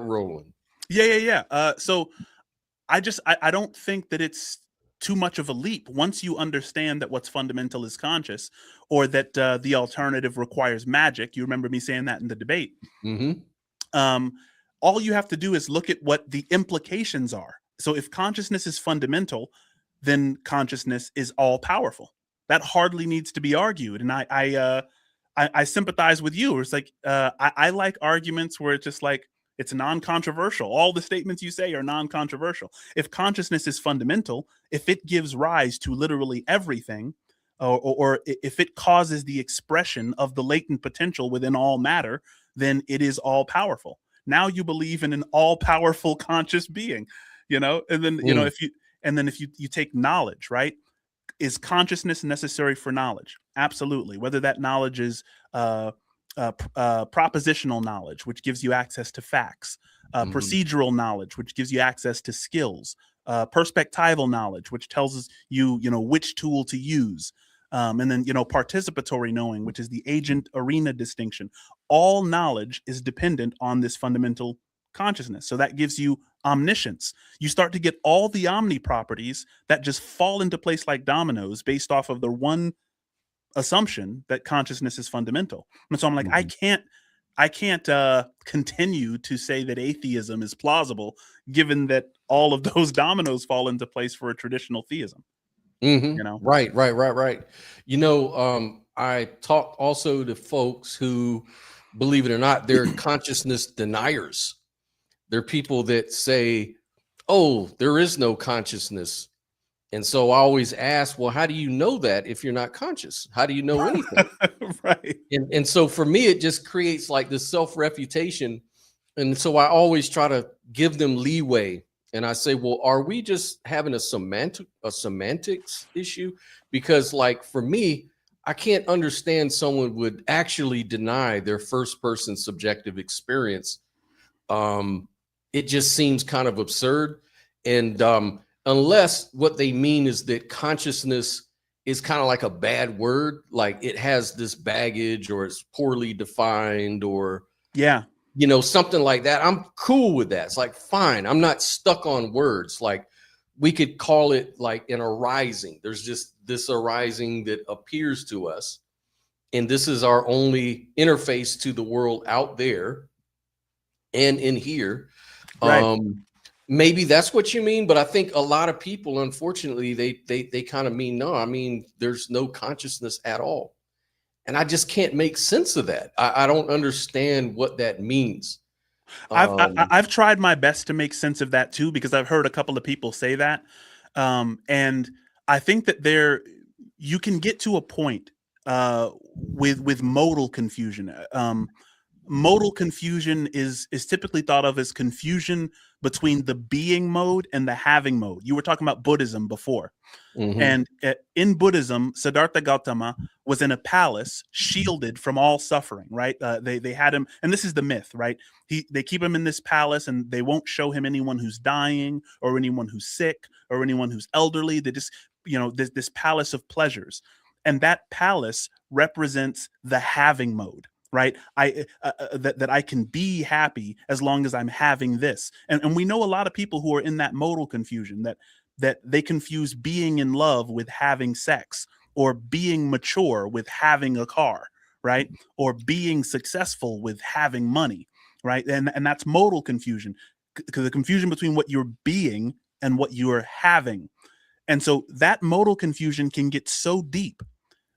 rolling. Yeah. So I don't think that it's too much of a leap once you understand that what's fundamental is conscious, or that the alternative requires magic. You remember me saying that in the debate. All you have to do is look at what the implications are. So if consciousness is fundamental, then consciousness is all powerful. That hardly needs to be argued. And I sympathize with you. It's like I like arguments where it's just like it's non-controversial. All the statements you say are non-controversial. If consciousness is fundamental, if it gives rise to literally everything, or if it causes the expression of the latent potential within all matter, then it is all powerful. Now you believe in an all-powerful conscious being, and then if you take knowledge, right? Is consciousness necessary for knowledge? Absolutely. Whether that knowledge is propositional knowledge, which gives you access to facts, procedural knowledge, which gives you access to skills, perspectival knowledge, which tells you, which tool to use, and then, participatory knowing, which is the agent arena distinction. All knowledge is dependent on this fundamental consciousness. So that gives you omniscience. You start to get all the omni properties that just fall into place like dominoes based off of the one assumption that consciousness is fundamental. And so I'm like, I can't continue to say that atheism is plausible, given that all of those dominoes fall into place for a traditional theism. Right. I talk also to folks who, believe it or not, they're consciousness deniers. They're people that say, oh, there is no consciousness. And so I always ask, well, how do you know that if you're not conscious? How do you know anything? Right. And so for me, it just creates like this self-refutation. And so I always try to give them leeway. And I say, well, are we just having a semantics issue? Because like for me, I can't understand someone would actually deny their first person subjective experience. It just seems kind of absurd. And unless what they mean is that consciousness is kind of like a bad word, like it has this baggage or it's poorly defined or something like that, I'm cool with that. It's like, fine, I'm not stuck on words. Like we could call it like an arising. There's just this arising that appears to us. And this is our only interface to the world out there and in here. Right. Maybe that's what you mean, but I think a lot of people, unfortunately, they kind of mean, no, I mean, there's no consciousness at all. And I just can't make sense of that. I don't understand what that means. I've tried my best to make sense of that too, because I've heard a couple of people say that. And I think that you can get to a point with modal confusion. Modal confusion is typically thought of as confusion between the being mode and the having mode. You were talking about Buddhism before. And in Buddhism, Siddhartha Gautama was in a palace shielded from all suffering, right? They had him, and this is the myth, right? They keep him in this palace and they won't show him anyone who's dying or anyone who's sick or anyone who's elderly. They just, this palace of pleasures. And that palace represents the having mode. Right. That I can be happy as long as I'm having this. And we know a lot of people who are in that modal confusion, that they confuse being in love with having sex, or being mature with having a car, right? Or being successful with having money, right? And that's modal confusion, because the confusion between what you're being and what you're having. And so that modal confusion can get so deep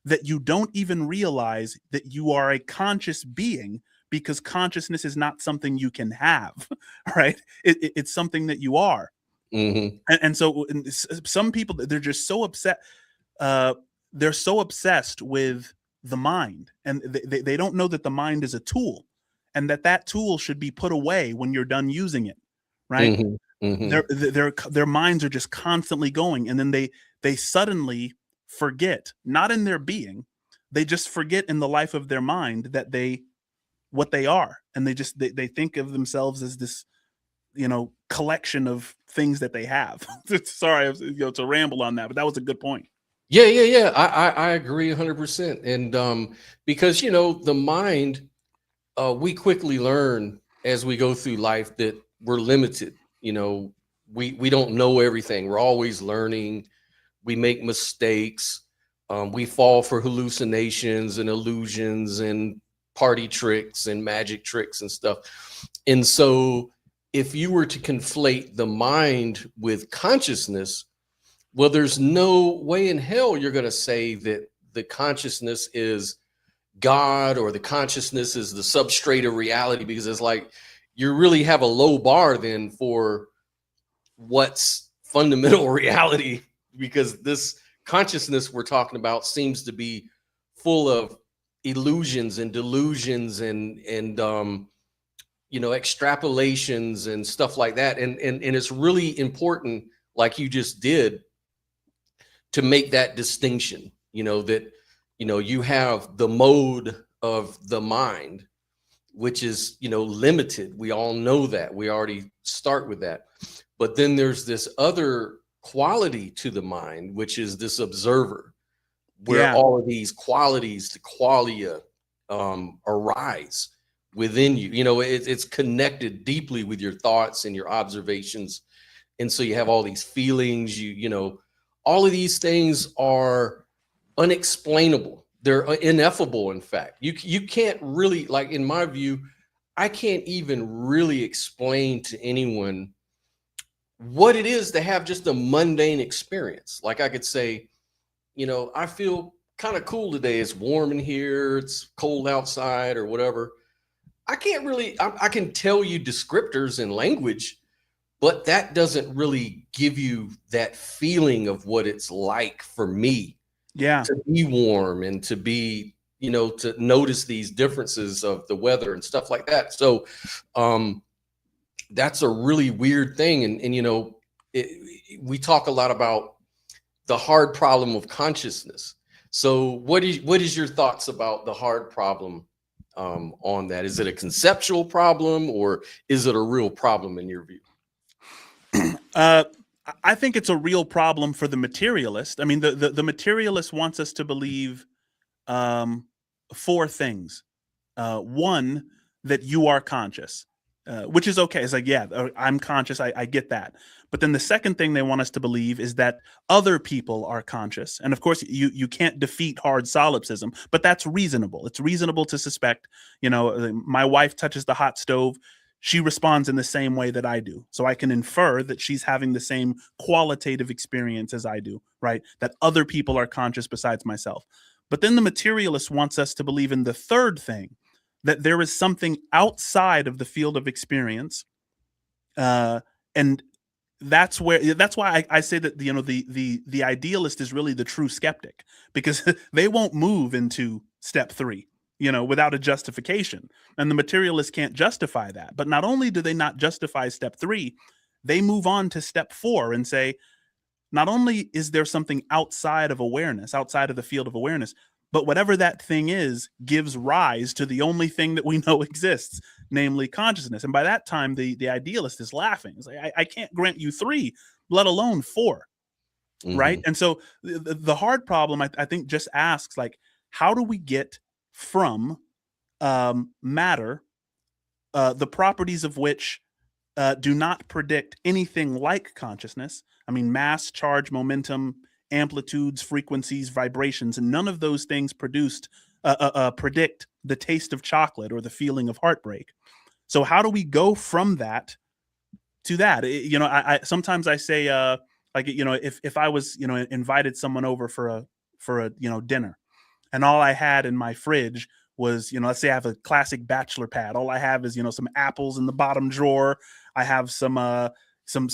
that you don't even realize that you are a conscious being, because consciousness is not something you can have, right? It's something that you are. And so some people, they're just so upset. They're so obsessed with the mind, and they don't know that the mind is a tool, and that tool should be put away when you're done using it, right? Their minds are just constantly going, and then they suddenly forget, not in their being, they just forget in the life of their mind that what they are, and they think of themselves as this collection of things that they have. Sorry, to ramble on that, but that was a good point. Yeah. I agree 100%. And because the mind, we quickly learn as we go through life that we're limited. You know, we don't know everything. We're always learning. We make mistakes. We fall for hallucinations and illusions and party tricks and magic tricks and stuff. And so if you were to conflate the mind with consciousness, well, there's no way in hell you're going to say that the consciousness is God or the consciousness is the substrate of reality, because it's like you really have a low bar then for what's fundamental reality, because this consciousness we're talking about seems to be full of illusions and delusions and you know, extrapolations and stuff like that. And it's really important, like you just did, to make that distinction, you know, that, you know, you have the mode of the mind, which is, you know, limited. We all know that. We already start with that. But then there's this other quality to the mind, which is this observer, where all of these qualities, the qualia, arise within you. You know, it's connected deeply with your thoughts and your observations. And so you have all these feelings, you know, all of these things are unexplainable. They're ineffable. In fact, you can't really, like, in my view, I can't even really explain to anyone what it is to have just a mundane experience. Like I could say, you know, I feel kind of cool today. It's warm in here. It's cold outside or whatever. I can't really, I can tell you descriptors in language, but that doesn't really give you that feeling of what it's like for me to be warm and to be, you know, to notice these differences of the weather and stuff like that. So that's a really weird thing. And you know, we talk a lot about the hard problem of consciousness. So what is your thoughts about the hard problem on that? Is it a conceptual problem or is it a real problem in your view? I think it's a real problem for the materialist. I mean, the materialist wants us to believe four things. One, that you are conscious, which is okay. It's like, yeah, I'm conscious. I get that. But then the second thing they want us to believe is that other people are conscious. And of course, you can't defeat hard solipsism, but that's reasonable. It's reasonable to suspect, you know, my wife touches the hot stove. She responds in the same way that I do. So I can infer that she's having the same qualitative experience as I do, right? That other people are conscious besides myself. But then the materialist wants us to believe in the third thing, that there is something outside of the field of experience. And that's why I say that, you know, the idealist is really the true skeptic, because they won't move into step 3, you know, without a justification. And the materialist can't justify that. But not only do they not justify step 3, they move on to step 4 and say, not only is there something outside of awareness, outside of the field of awareness, but whatever that thing is gives rise to the only thing that we know exists, namely consciousness. And by that time, the idealist is laughing. It's like, I can't grant you 3, let alone 4. Mm-hmm. Right. And so the hard problem, I think, just asks, like, how do we get from matter, the properties of which do not predict anything like consciousness? I mean, mass, charge, momentum, amplitudes, frequencies, vibrations, and none of those things predict the taste of chocolate or the feeling of heartbreak. So how do we go from that to that? You know, I sometimes I say, like, you know, if I was, you know, invited someone over for a you know, dinner, and all I had in my fridge was, you know, let's say I have a classic bachelor pad. All I have is, you know, some apples in the bottom drawer. I have some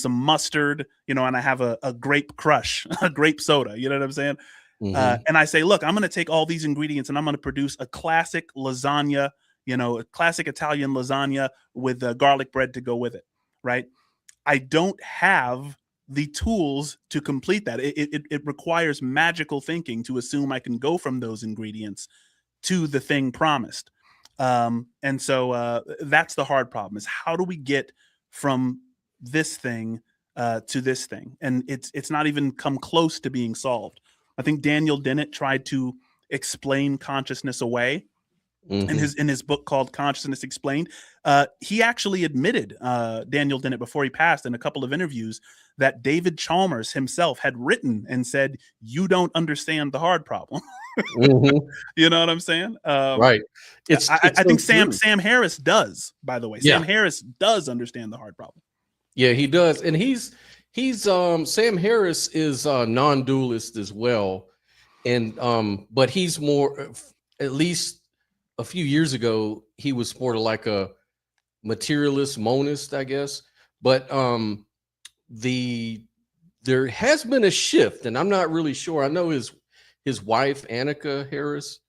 mustard, you know, and I have a grape crush, a grape soda. You know what I'm saying? Mm-hmm. And I say, look, I'm going to take all these ingredients and I'm going to produce a classic lasagna, you know, a classic Italian lasagna with garlic bread to go with it. Right? I don't have the tools to complete that. It requires magical thinking to assume I can go from those ingredients to the thing promised. And so that's the hard problem, is how do we get from this thing to this thing? And it's not even come close to being solved. I think Daniel Dennett tried to explain consciousness away. in his book called Consciousness Explained. He actually admitted, Daniel Dennett, before he passed, in a couple of interviews, that David Chalmers himself had written and said, "You don't understand the hard problem." You know what I'm saying? Right. I think Sam Harris does, by the way. Yeah. Sam Harris does understand the hard problem. Yeah, he does. And he's Sam Harris is non-dualist as well. And but he's more, at least a few years ago, he was more like a materialist monist, I guess. But there has been a shift, and I'm not really sure. I know his wife, Annika Harris.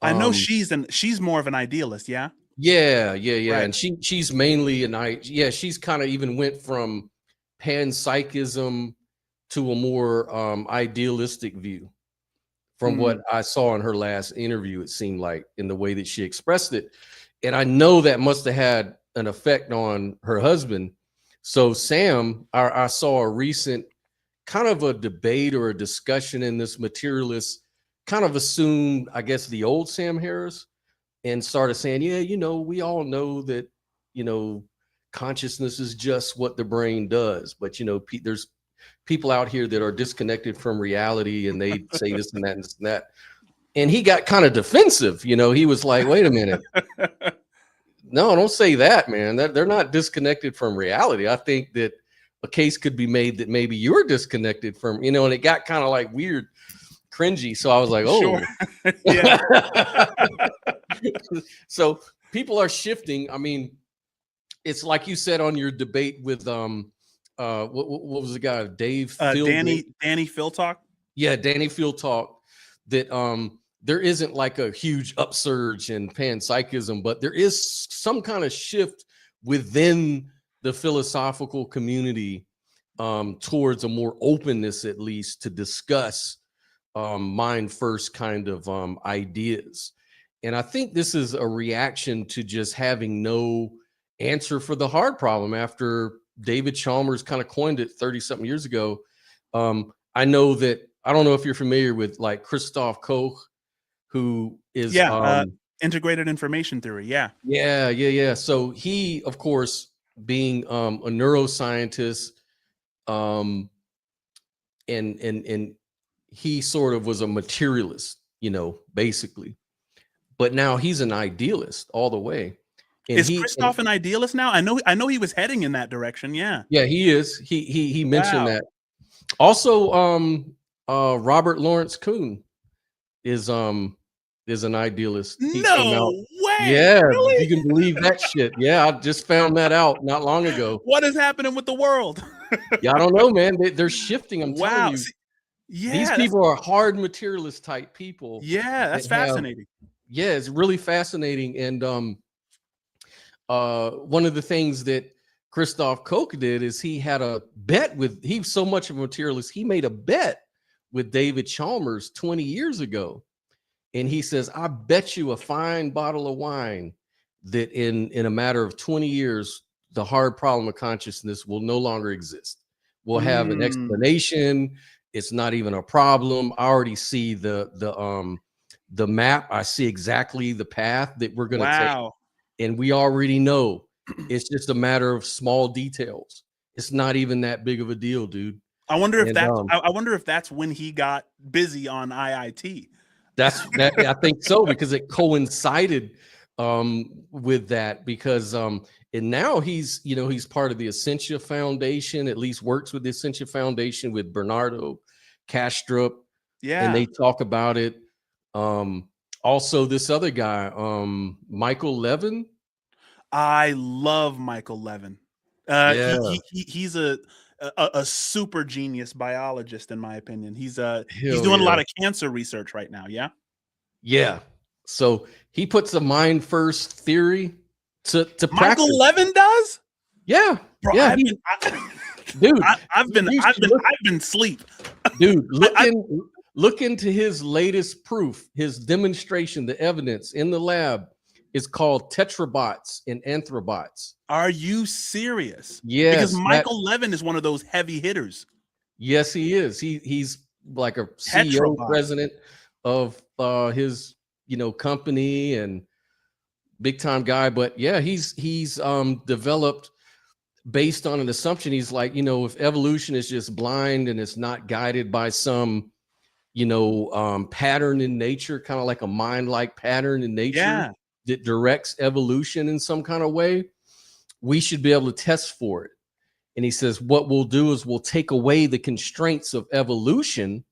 I know she's more of an idealist, yeah. Yeah. Right. And she's mainly she's kind of even went from panpsychism to a more idealistic view. From what I saw in her last interview, it seemed like, in the way that she expressed it. And I know that must have had an effect on her husband. So Sam, I saw a recent kind of a debate or a discussion in this materialist kind of assumed, I guess, the old Sam Harris, and started saying, yeah, we all know that, consciousness is just what the brain does. But, there's people out here that are disconnected from reality, and they say this and that and this and that. And he got kind of defensive. He was like, wait a minute. No, don't say that, man. They're not disconnected from reality. I think that a case could be made that maybe you're disconnected from, and it got kind of like weird, cringy. So I was like, oh, sure. Yeah. So people are shifting. I mean, it's like you said on your debate with what was the guy, Dave? Danny Philtalk. Yeah, Danny Philtalk. That there isn't like a huge upsurge in panpsychism, but there is some kind of shift within the philosophical community towards a more openness, at least, to discuss mind first kind of ideas. And I think this is a reaction to just having no answer for the hard problem after David Chalmers kind of coined it 30-something years ago. I know that, I don't know if you're familiar with like Christoph Koch, who is integrated information theory. Yeah. So he, of course, being a neuroscientist, and he sort of was a materialist, basically. But now he's an idealist all the way. And is Christoph an idealist now? I know he was heading in that direction. Yeah, he is. He mentioned that. Also, Robert Lawrence Kuhn is an idealist. He no way. Yeah, really? You can believe that shit. Yeah, I just found that out not long ago. What is happening with the world? Yeah, I don't know, man. They're shifting. I'm telling you. Yeah, these people are hard materialist type people. Yeah, that's fascinating. It's really fascinating. And one of the things that Christoph Koch did is he had a bet with, he's so much of a materialist, he made a bet with David Chalmers 20 years ago. And he says, I bet you a fine bottle of wine that in a matter of 20 years, the hard problem of consciousness will no longer exist. We'll have an explanation. It's not even a problem. I already see the map. I see exactly the path that we're going to take. And we already know it's just a matter of small details. It's not even that big of a deal, dude. I wonder if that's when he got busy on IIT. I think so, because it coincided with that, because and now he's part of the Essentia Foundation, at least works with the Essentia Foundation with Bernardo Kastrup. Yeah. And they talk about it. Also this other guy, Michael Levin. I love Michael Levin. He's a super genius biologist, in my opinion. He's doing a lot of cancer research right now. Yeah. So he puts the mind first theory to Michael practice. Levin does. Yeah. Bro, yeah. Dude, I've been asleep. Dude, look into his latest proof, his demonstration, the evidence in the lab is called tetrabots and anthrobots. Are you serious? Yes. Because Michael Levin is one of those heavy hitters. Yes, he is. He's like a CEO, president of his company, and big time guy. But yeah, he's developed based on an assumption. He's like, if evolution is just blind and it's not guided by some, pattern in nature, kind of like a mind-like pattern in nature that directs evolution in some kind of way, we should be able to test for it. And he says, what we'll do is we'll take away the constraints of evolution,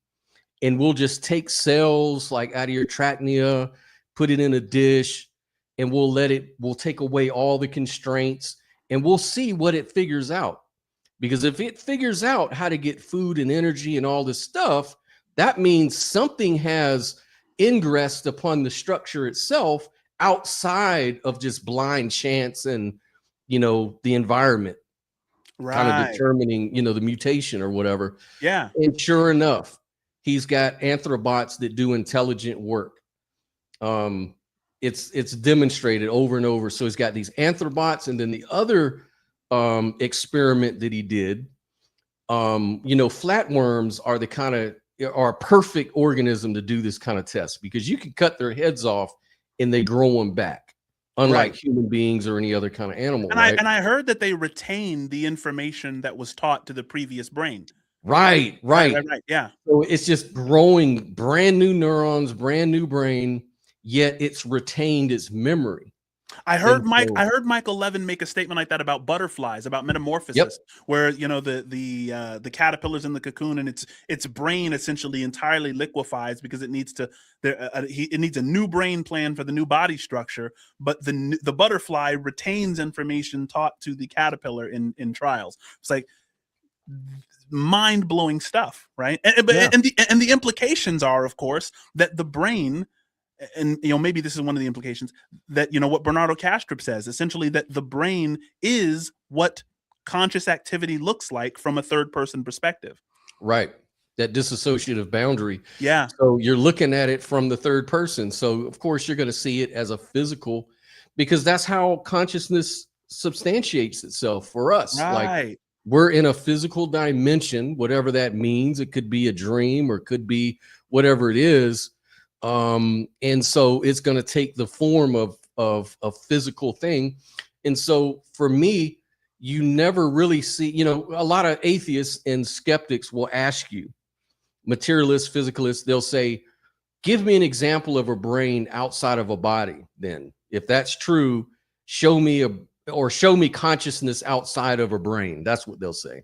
and we'll just take cells like out of your trachea, put it in a dish, and we'll take away all the constraints, and we'll see what it figures out. Because if it figures out how to get food and energy and all this stuff, that means something has ingressed upon the structure itself outside of just blind chance and, the environment. Kind of determining, the mutation or whatever. Yeah. And sure enough, he's got anthrobots that do intelligent work. It's demonstrated over and over. So he's got these anthrobots, and then the other experiment that he did, flatworms are a perfect organism to do this kind of test, because you can cut their heads off and they grow them back. Unlike human beings or any other kind of animal. And I heard that they retain the information that was taught to the previous brain. Right. Yeah. So it's just growing brand new neurons, brand new brain, yet it's retained its memory. I heard Michael Levin make a statement like that about butterflies, about metamorphosis, where the caterpillar's in the cocoon and its brain essentially entirely liquefies because it needs it needs a new brain plan for the new body structure, but the butterfly retains information taught to the caterpillar in trials. It's like mind-blowing stuff, right? And the implications are, of course, that the brain, and maybe this is one of the implications, that what Bernardo Kastrup says, essentially that the brain is what conscious activity looks like from a third person perspective. Right. That disassociative boundary. Yeah. So you're looking at it from the third person. So of course you're going to see it as a physical, because that's how consciousness substantiates itself for us. Right. Like, we're in a physical dimension, whatever that means. It could be a dream or it could be whatever it is. And so it's going to take the form of a physical thing. And so for me, you never really see, a lot of atheists and skeptics will ask you, materialists, physicalists, they'll say, give me an example of a brain outside of a body. Then if that's true, show me consciousness outside of a brain. That's what they'll say.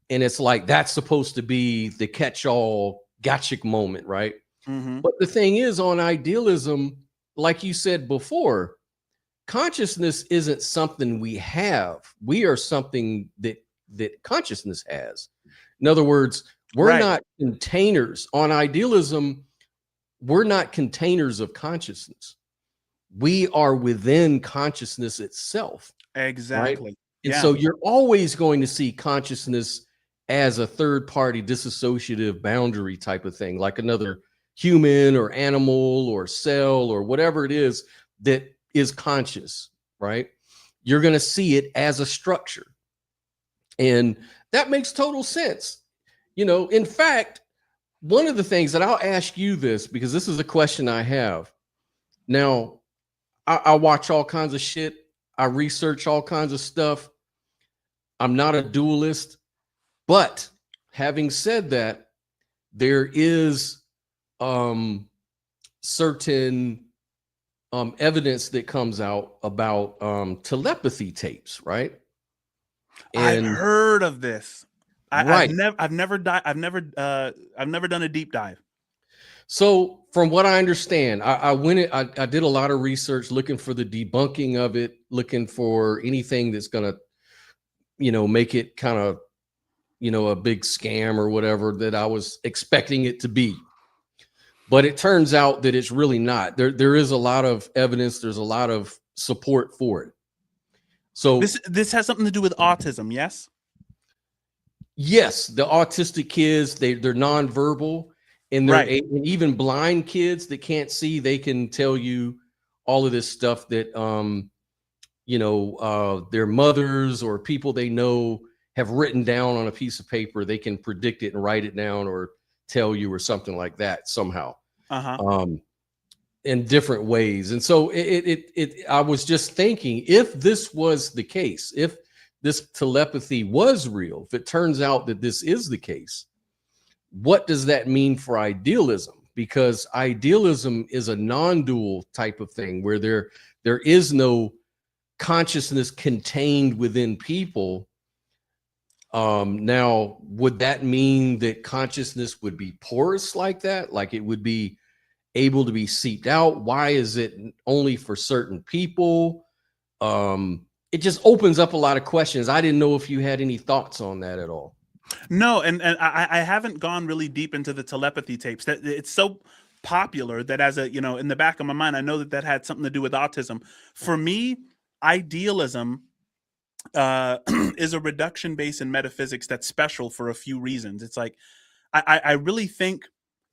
And it's like, that's supposed to be the catch-all gotcha moment, right? Mm-hmm. But the thing is, on idealism, like you said before, consciousness isn't something we have. We are something that consciousness has. In other words, we're not containers. On idealism, we're not containers of consciousness. We are within consciousness itself. Exactly. Right? And so you're always going to see consciousness as a third-party dissociative boundary type of thing, like another human or animal or cell or whatever it is that is conscious, right? You're going to see it as a structure. And that makes total sense. In fact, one of the things that I'll ask you this, because this is a question I have. Now, I watch all kinds of shit. I research all kinds of stuff. I'm not a dualist, but having said that, there is certain evidence that comes out about telepathy tapes, right? And I've heard of this. Right. I've never done a deep dive. So from what I understand, I did a lot of research looking for the debunking of it, looking for anything that's going to, make it kind of, a big scam or whatever that I was expecting it to be. But it turns out that it's really not. There is a lot of evidence. There's a lot of support for it. So this has something to do with autism, yes? Yes, the autistic kids, they're nonverbal, and and even blind kids that can't see, they can tell you all of this stuff that their mothers or people they know have written down on a piece of paper. They can predict it and write it down or tell you or something like that somehow. in different ways. And so I was just thinking, if this was the case, if this telepathy was real, if it turns out that this is the case, what does that mean for idealism? Because idealism is a non-dual type of thing where there is no consciousness contained within people. Now, would that mean that consciousness would be porous like that? Like it would be able to be seeped out? Why is it only for certain people? It just opens up a lot of questions. I didn't know if you had any thoughts on that at all. No, and I haven't gone really deep into the telepathy tapes. That it's so popular that as a, in the back of my mind, I know that had something to do with autism. For me, idealism is a reduction base in metaphysics that's special for a few reasons. It's like, I really think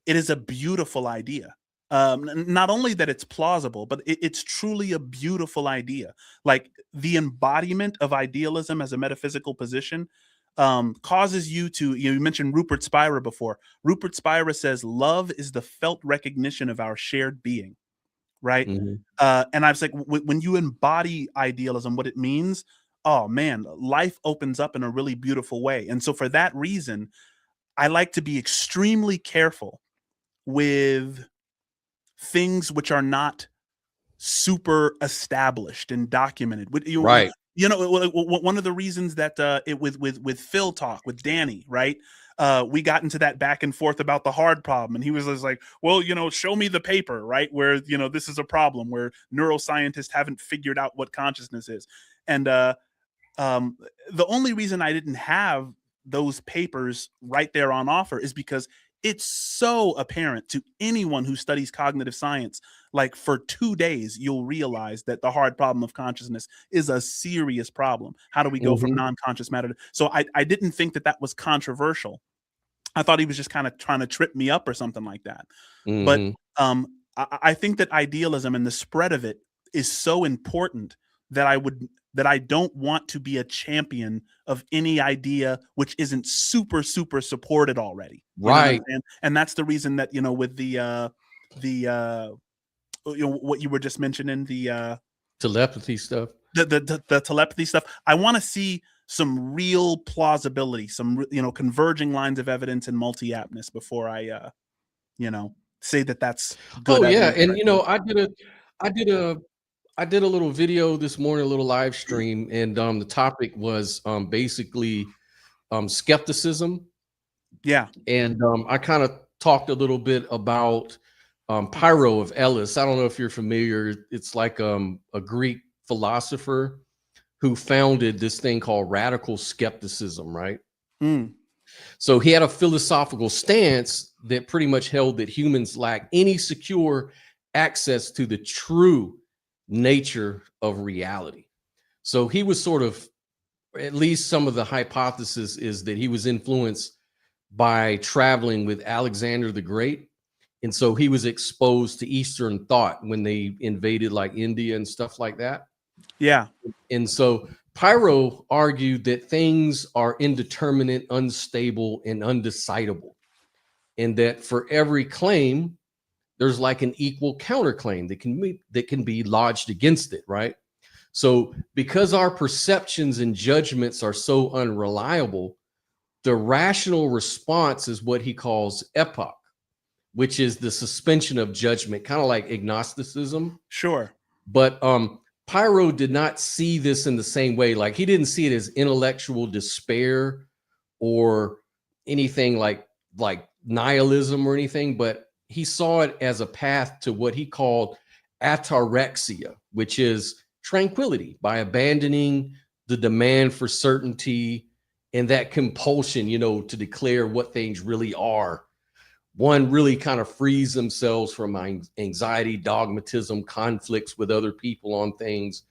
it is a beautiful idea. Not only that it's plausible, but it's truly a beautiful idea. Like the embodiment of idealism as a metaphysical position causes you to, you mentioned Rupert Spira before. Rupert Spira says, love is the felt recognition of our shared being. Right. Mm-hmm. And I was like, when you embody idealism, what it means, oh man, life opens up in a really beautiful way. And so for that reason, I like to be extremely careful with things which are not super established and documented. Right. One of the reasons that with Phil talk with Danny, right? We got into that back and forth about the hard problem, and he was like, well, show me the paper, right, where this is a problem where neuroscientists haven't figured out what consciousness is. And the only reason I didn't have those papers right there on offer is because it's so apparent to anyone who studies cognitive science. Like for 2 days, you'll realize that the hard problem of consciousness is a serious problem. How do we go from non-conscious matter? So I didn't think that was controversial. I thought he was just kind of trying to trip me up or something like that. But I think that idealism and the spread of it is so important that I don't want to be a champion of any idea which isn't super, super supported already. Right. And that's the reason that, with the what you were just mentioning, the telepathy stuff, the telepathy stuff, I want to see some real plausibility, some, converging lines of evidence and multi-aptness before I, say that that's good. Oh yeah. And, I did a little video this morning, a little live stream, and the topic was basically skepticism. Yeah. And I kind of talked a little bit about Pyrrho of Elis. I don't know if you're familiar. It's like a Greek philosopher who founded this thing called radical skepticism, right? So he had a philosophical stance that pretty much held that humans lack any secure access to the true nature of reality. So he was sort of, at least some of the hypothesis is that he was influenced by traveling with Alexander the Great. And so he was exposed to Eastern thought when they invaded like India and stuff like that. Yeah. And so Pyrrho argued that things are indeterminate, unstable, and undecidable. And that for every claim, there's like an equal counterclaim that can be lodged against it, right? So because our perceptions and judgments are so unreliable, the rational response is what he calls epoch, which is the suspension of judgment, kind of like agnosticism. Sure. But Pyrrho did not see this in the same way. Like he didn't see it as intellectual despair or anything like nihilism or anything, but he saw it as a path to what he called ataraxia, which is tranquility, by abandoning the demand for certainty and that compulsion, to declare what things really are. One really kind of frees themselves from anxiety, dogmatism, conflicts with other people on things.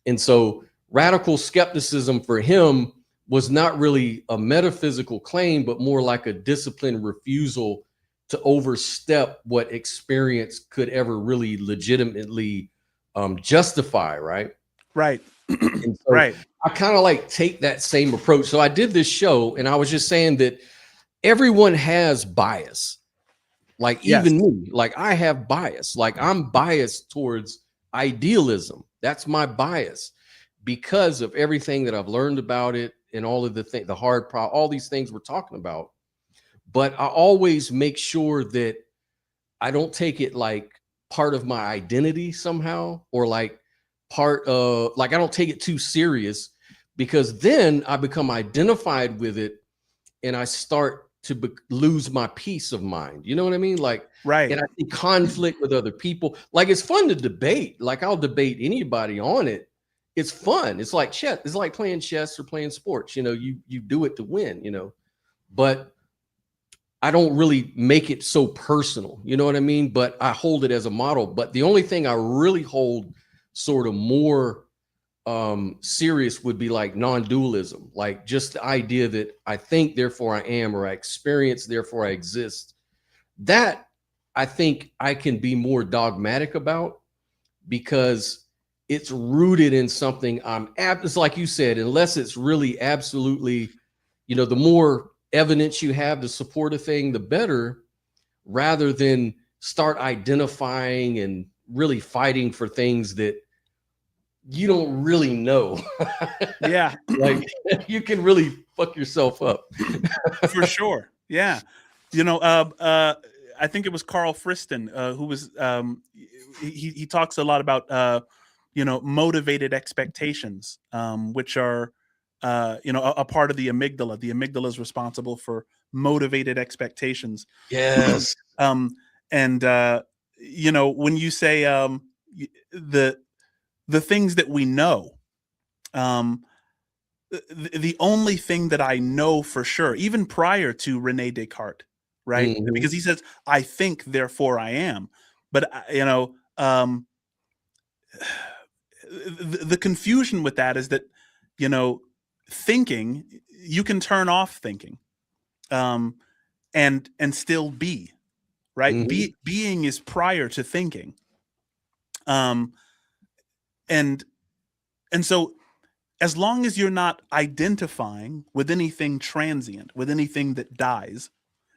And so radical skepticism for him was not really a metaphysical claim, but more like a disciplined refusal to overstep what experience could ever really legitimately justify, right? Right. And so right. I kind of like take that same approach. So I did this show and I was just saying that everyone has bias. Like Yes. even me, like I have bias. Like I'm biased towards idealism. That's my bias because of everything that I've learned about it and all of the hard problem, all these things we're talking about. But I always make sure that I don't take it like part of my identity somehow, or like part of, like I don't take it too serious, because then I become identified with it and I start to lose my peace of mind. You know what I mean? Like, Right. and I see conflict with other people. Like it's fun to debate. Like I'll debate anybody on it. It's fun. It's like chess. It's like playing chess or playing sports. You know, you do it to win. You know, but I don't really make it so personal. You know what I mean? But I hold it as a model. But the only thing I really hold sort of more serious would be like non-dualism, like just the idea that I think therefore I am, or I experience therefore I exist. That I think I can be more dogmatic about, because it's rooted in something it's like you said, unless it's really absolutely, you know, the more evidence you have to support a thing, the better, rather than start identifying and really fighting for things that you don't really know. Yeah. Like you can really fuck yourself up. For sure. Yeah. You know, I think it was Carl Friston who was he talks a lot about you know, motivated expectations, which are you know, a part of the amygdala. The amygdala is responsible for motivated expectations. Yes. And you know, when you say the things that we know, um, the only thing that I know for sure, even prior to Rene Descartes, right? Mhm. Because he says, "I think, therefore I am." But you know, the confusion with that is that, you know, thinking, you can turn off thinking, um, and still be, right. Mhm. Being is prior to thinking, um, and so as long as you're not identifying with anything transient, with anything that dies,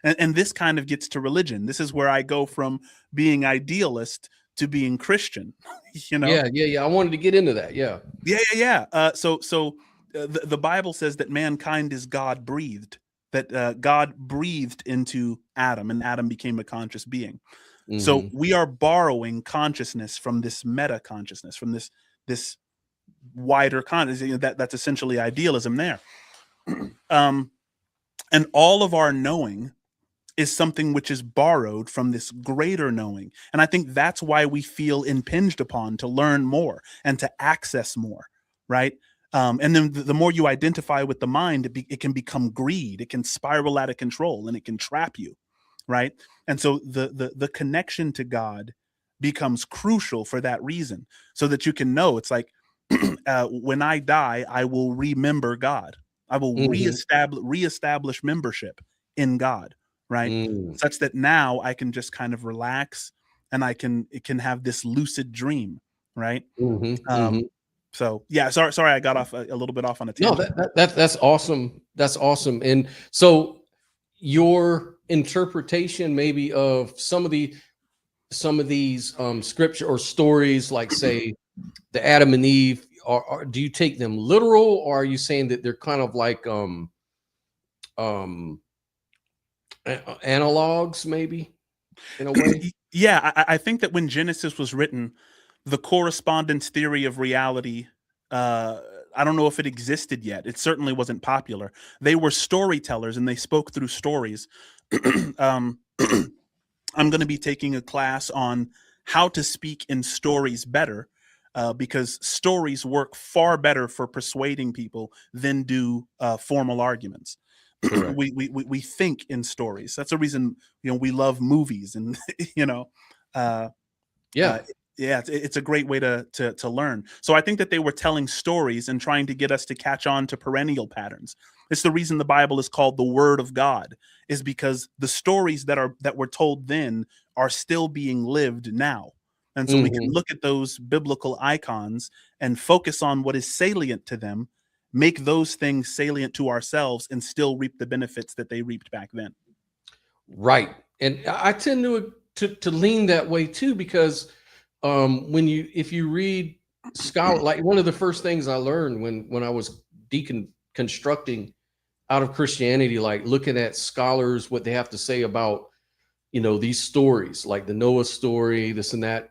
and this kind of gets to religion. This is where I go from being idealist to being Christian. You know? Yeah. I wanted to get into that. Yeah. Yeah. The Bible says that mankind is God breathed. That God breathed into Adam, and Adam became a conscious being. So Mhm. we are borrowing consciousness from this meta consciousness, from this wider consciousness. You know, that's essentially idealism there. And all of our knowing is something which is borrowed from this greater knowing. And I think that's why we feel impinged upon to learn more and to access more, right? And then the more you identify with the mind, it can become greed. It can spiral out of control, and it can trap you, right? And so the connection to God becomes crucial for that reason, so that you can know it's like, when I die, I will remember God. I will Mhm. reestablish membership in God, right? Mm. Such that now I can just kind of relax, and it can have this lucid dream, right? Mhm. Um, Mhm. so yeah, sorry, I got off a little bit off on a No, tangent. that's awesome. That's awesome. And so your interpretation maybe of some of these scripture or stories, like say the Adam and Eve, do you take them literal, or are you saying that they're kind of like um analogs maybe in a way? Yeah, I think that when Genesis was written, the correspondence theory of reality, uh, I don't know if it existed yet. It certainly wasn't popular. They were storytellers, and they spoke through stories. um, I'm going to be taking a class on how to speak in stories better, because stories work far better for persuading people than do formal arguments. Correct. We think in stories. That's the reason, you know, we love movies, and you know, uh, uh, Yeah. yeah, it's a great way to learn. So I think that they were telling stories and trying to get us to catch on to perennial patterns. It's the reason the Bible is called the Word of God, is because the stories that were told then are still being lived now. And so we can Mhm. look at those biblical icons and focus on what is salient to them, make those things salient to ourselves, and still reap the benefits that they reaped back then. Right. And I tend to lean that way too, because if you read scholar, like one of the first things I learned when I was deconstructing out of Christianity, like looking at scholars, what they have to say about, these stories, like the Noah story, this and that,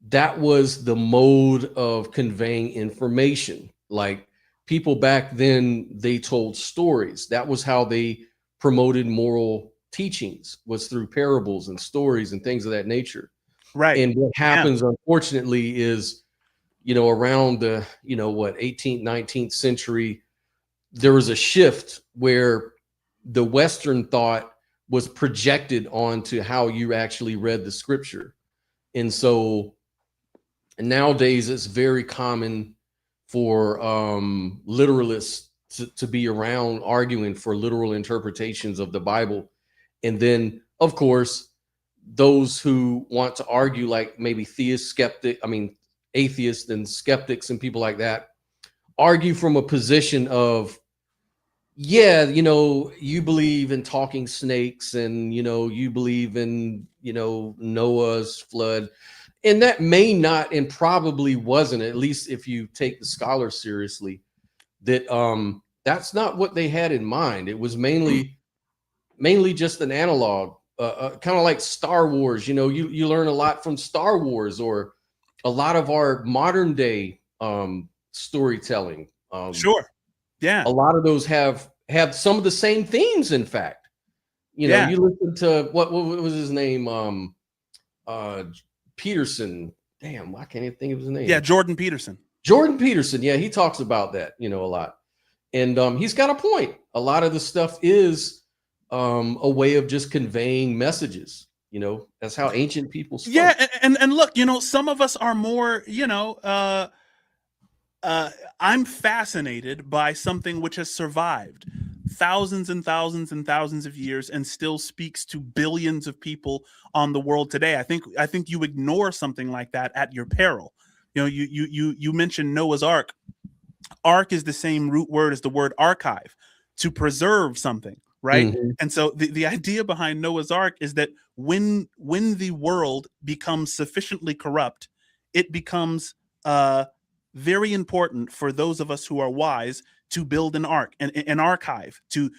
that was the mode of conveying information. Like people back then, they told stories. That was how they promoted moral teachings, was through parables and stories and things of that nature. Right. And what happens, unfortunately, is, around the, 18th, 19th century, there was a shift where the Western thought was projected onto how you actually read the scripture. And so nowadays it's very common for literalists to be around arguing for literal interpretations of the Bible. And then, of course, those who want to argue, like maybe atheists and skeptics and people like that, argue from a position of, yeah, you believe in talking snakes, and you believe in Noah's flood, and that may not, and probably wasn't, at least if you take the scholars seriously, that that's not what they had in mind. It was mainly just an analog, kind of like Star Wars. You learn a lot from Star Wars, or a lot of our modern day storytelling. Sure. Yeah. A lot of those have some of the same themes. In fact, you listen to what was his name? Peterson. Damn, why can't I think of his name? Yeah, Jordan Peterson. Jordan Peterson. Yeah, he talks about that, a lot. And he's got a point. A lot of the stuff is a way of just conveying messages. That's how ancient people spoke. Yeah, and look, some of us are more, I'm fascinated by something which has survived thousands and thousands and thousands of years and still speaks to billions of people on the world today. I think you ignore something like that at your peril. You mentioned Noah's Ark. Ark is the same root word as the word archive, to preserve something, right? Mm-hmm. And so the idea behind Noah's Ark is that when the world becomes sufficiently corrupt, it becomes very important for those of us who are wise to build an ark, an archive, to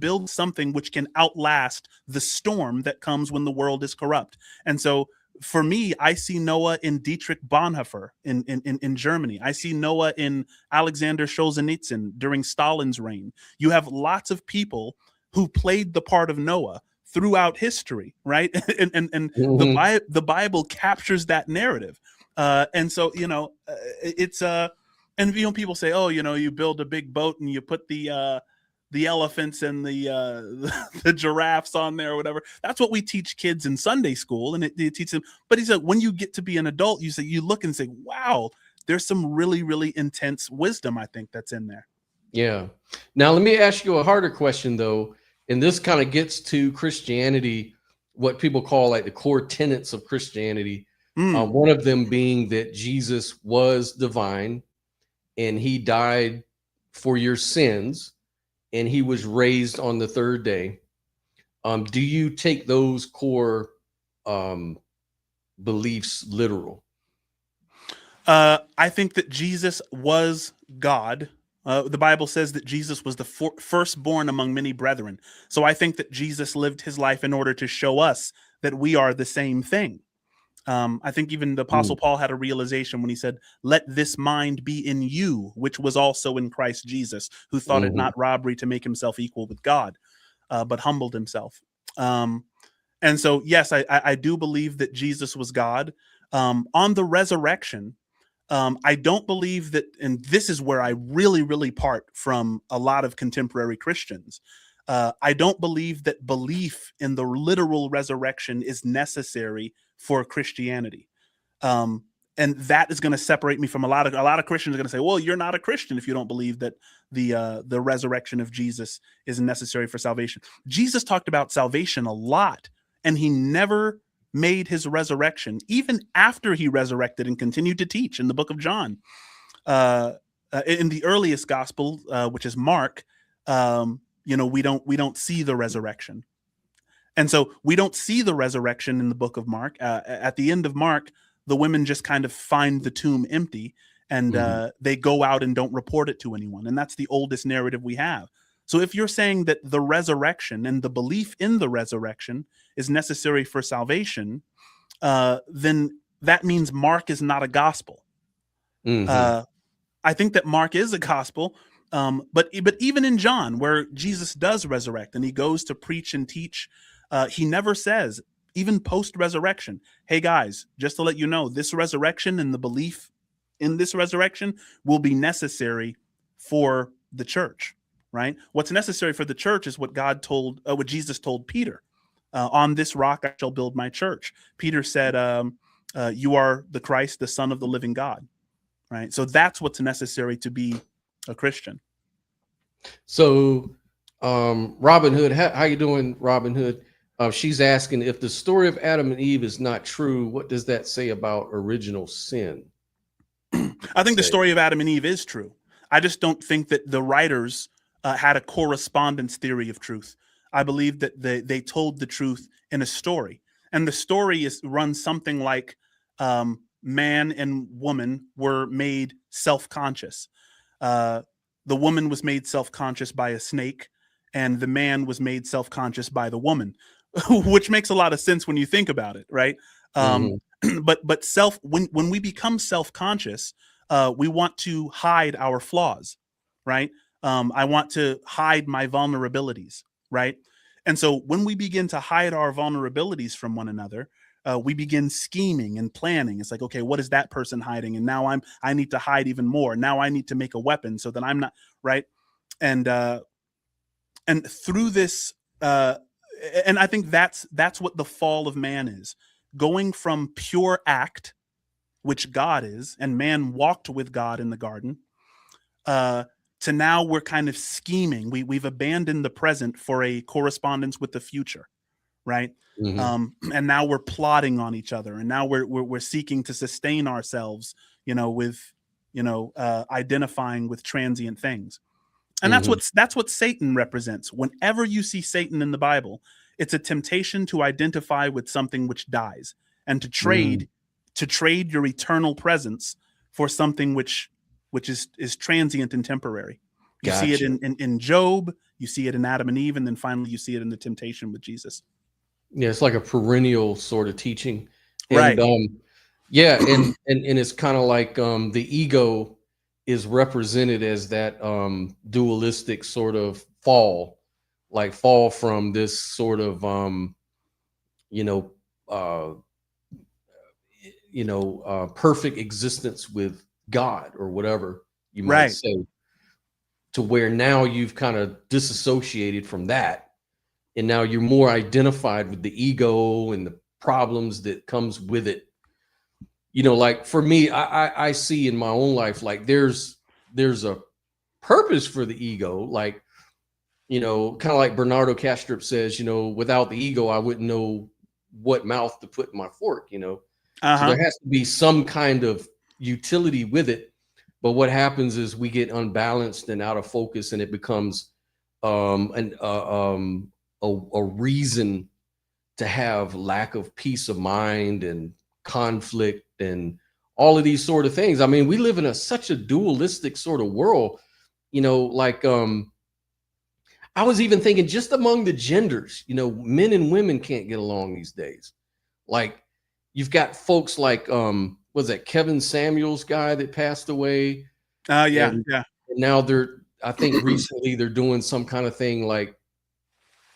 build something which can outlast the storm that comes when the world is corrupt. And so for me, I see Noah in Dietrich Bonhoeffer in Germany. I see Noah in Alexander Solzhenitsyn during Stalin's reign. You have lots of people who played the part of Noah throughout history, right? and mm-hmm. the Bible captures that narrative. And so, it's and people say, oh, you build a big boat and you put the elephants and the giraffes on there or whatever. That's what we teach kids in Sunday school, and it teaches them. But he said, when you get to be an adult, you look and say, wow, there's some really, really intense wisdom, I think, that's in there. Yeah. Now, let me ask you a harder question, though. And this kind of gets to Christianity, what people call like the core tenets of Christianity. One of them being that Jesus was divine and he died for your sins and he was raised on the third day. Do you take those core beliefs literal? I think that Jesus was God. The Bible says that Jesus was the firstborn among many brethren. So I think that Jesus lived his life in order to show us that we are the same thing. I think even the Apostle Paul had a realization when he said, let this mind be in you, which was also in Christ Jesus, who thought it not robbery to make himself equal with God, but humbled himself. And so, yes, I do believe that Jesus was God. On the resurrection, I don't believe that, and this is where I really, really part from a lot of contemporary Christians. I don't believe that belief in the literal resurrection is necessary for Christianity. And that is going to separate me from a lot of Christians are going to say, well, you're not a Christian if you don't believe that the resurrection of Jesus is necessary for salvation. Jesus talked about salvation a lot, and he never made his resurrection, even after he resurrected and continued to teach in the book of John. In the earliest gospel, which is Mark, we don't see the resurrection. And so we don't see the resurrection in the book of Mark. At the end of Mark, the women just kind of find the tomb empty, and they go out and don't report it to anyone. And that's the oldest narrative we have. So if you're saying that the resurrection and the belief in the resurrection is necessary for salvation, then that means Mark is not a gospel. I think that Mark is a gospel, but even in John, where Jesus does resurrect and he goes to preach and teach, he never says, even post-resurrection, hey guys, just to let you know, this resurrection and the belief in this resurrection will be necessary for the church, right? What's necessary for the church is what what Jesus told Peter. On this rock I shall build my church. Peter said, you are the Christ, the Son of the living God, right? So that's what's necessary to be a Christian. So Robin Hood, how you doing, Robin Hood? She's asking, if the story of Adam and Eve is not true, what does that say about original sin? I think the story of Adam and Eve is true. I just don't think that the writers had a correspondence theory of truth. I believe that they told the truth in a story. And the story runs something like man and woman were made self-conscious. The woman was made self-conscious by a snake, and the man was made self-conscious by the woman, which makes a lot of sense when you think about it, right? But when we become self-conscious, we want to hide our flaws, right? I want to hide my vulnerabilities, right? And so when we begin to hide our vulnerabilities from one another, we begin scheming and planning. It's like, okay, what is that person hiding? And now I need to hide even more. Now I need to make a weapon so that I'm not, right? And through this, and I think that's what the fall of man is. Going from pure act, which God is, and man walked with God in the garden, to now we're kind of scheming. We've abandoned the present for a correspondence with the future, right? And now we're plotting on each other, and now we're seeking to sustain ourselves, with identifying with transient things. And that's what Satan represents. Whenever you see Satan in the Bible, it's a temptation to identify with something which dies, and to trade your eternal presence for something which is transient and temporary. You see it in Job, you see it in Adam and Eve, and then finally you see it in the temptation with Jesus. Yeah, it's like a perennial sort of teaching. Right. And, yeah, and it's kind of like the ego is represented as that dualistic sort of fall from this sort of perfect existence with God, or whatever you might say, to where now you've kind of disassociated from that, and now you're more identified with the ego and the problems that comes with it. Like for me, I see in my own life, like there's a purpose for the ego, like, kind of like Bernardo Kastrup says, without the ego, I wouldn't know what mouth to put in my fork, So there has to be some kind of utility with it. But what happens is we get unbalanced and out of focus, and it becomes a reason to have lack of peace of mind and conflict and all of these sort of things. I mean, we live in such a dualistic sort of world, like I was even thinking just among the genders, men and women can't get along these days. Like you've got folks like, was that Kevin Samuels guy that passed away? Yeah. And now I think recently they're doing some kind of thing like,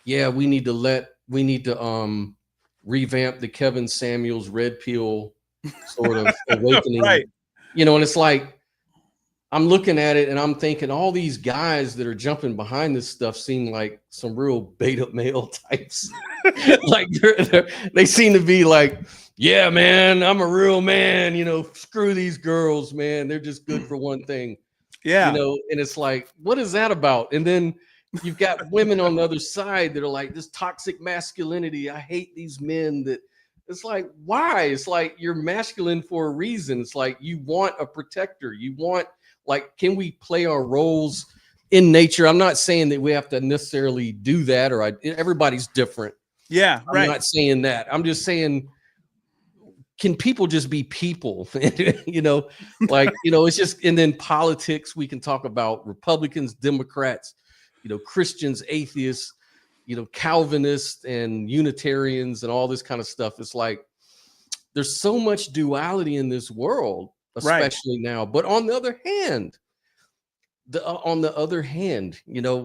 yeah, we need to revamp the Kevin Samuels red pill sort of awakening, right? And it's like, I'm looking at it and I'm thinking all these guys that are jumping behind this stuff seem like some real beta male types. Like they seem to be like, yeah, man, I'm a real man, screw these girls, man. They're just good for one thing. Yeah. And it's like, what is that about? And then you've got women on the other side that are like, this toxic masculinity. I hate these men that. It's like, why? It's like you're masculine for a reason. It's like you want a protector. You want, like, can we play our roles in nature. I'm not saying that we have to necessarily do that, or everybody's different. Yeah, I'm right. not saying that. I'm just saying, can people just be people? It's just, and then politics, we can talk about Republicans, Democrats, Christians, atheists, Calvinists and Unitarians and all this kind of stuff. It's like, there's so much duality in this world, especially now. But on the other hand,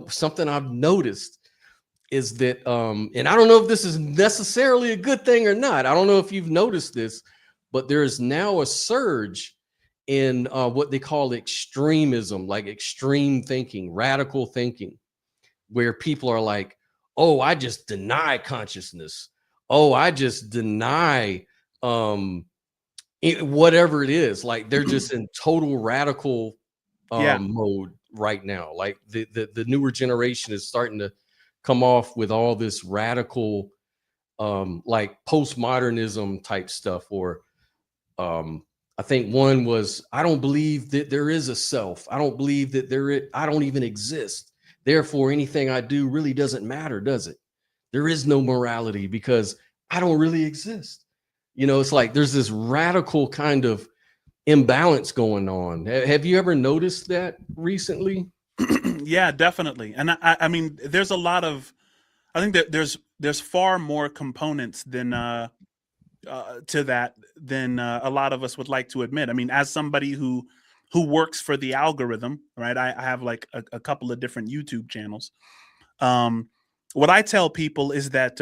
something I've noticed is that, and I don't know if this is necessarily a good thing or not. I don't know if you've noticed this, but there is now a surge in what they call extremism, like extreme thinking, radical thinking, where people are like, oh, I just deny consciousness. Oh, I just deny whatever it is. Like, they're just in total radical mode right now. Like the newer generation is starting to come off with all this radical like postmodernism type stuff. Or I think one was, I don't believe that there is a self. I don't believe that I don't even exist. Therefore, anything I do really doesn't matter, does it? There is no morality because I don't really exist. It's like there's this radical kind of imbalance going on. Have you ever noticed that recently? Yeah, definitely. And I mean, there's a lot of, I think that there's far more components than to that than a lot of us would like to admit. I mean, as somebody who works for the algorithm, right? I have like a couple of different YouTube channels. What I tell people is that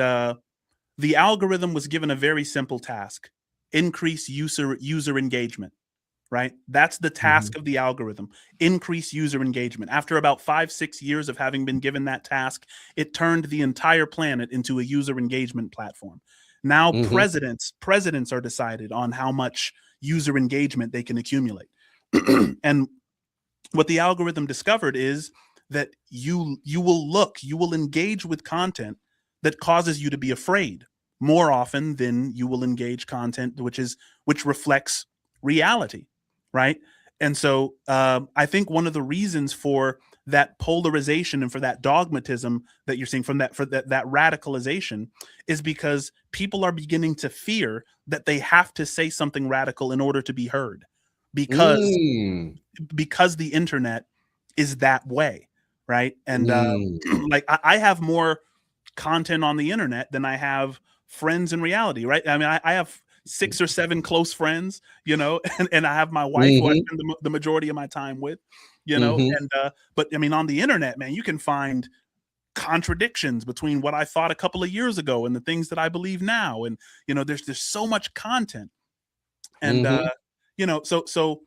the algorithm was given a very simple task: increase user engagement. Right? That's the task of the algorithm: increase user engagement. After about 5-6 years of having been given that task, it turned the entire planet into a user engagement platform. Now presidents are decided on how much user engagement they can accumulate. And what the algorithm discovered is that you will engage with content that causes you to be afraid more often than you will engage content which reflects reality. Right. And so I think one of the reasons for that polarization and for that dogmatism that you're seeing from that radicalization is because people are beginning to fear that they have to say something radical in order to be heard, because the internet is that way. Right. And like I have more content on the internet than I have friends in reality. Right. I mean, I have 6 or 7 close friends, and I have my wife who I spend the majority of my time with, and but I mean, on the internet, man, you can find contradictions between what I thought a couple of years ago and the things that I believe now. And, there's so much content. And, so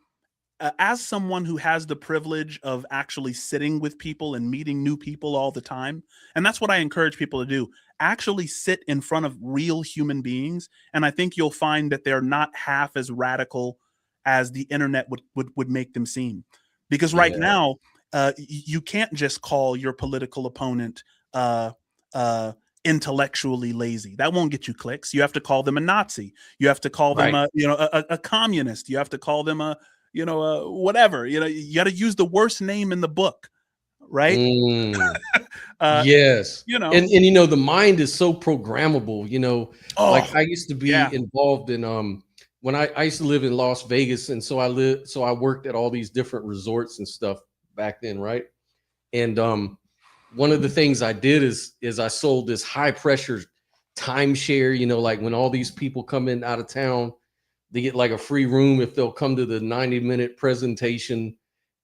as someone who has the privilege of actually sitting with people and meeting new people all the time, and that's what I encourage people to do: actually sit in front of real human beings. And I think you'll find that they're not half as radical as the internet would make them seem. Because right now, you can't just call your political opponent intellectually lazy. That won't get you clicks. You have to call them a Nazi. You have to call them a communist. You have to call them a whatever. You got to use the worst name in the book. Right. Yes. And the mind is so programmable. Like I used to be involved in when I used to live in Las Vegas, and so I worked at all these different resorts and stuff back then, right? And one of the things I did is I sold this high pressure timeshare. Like when all these people come in out of town, they get like a free room if they'll come to the 90-minute presentation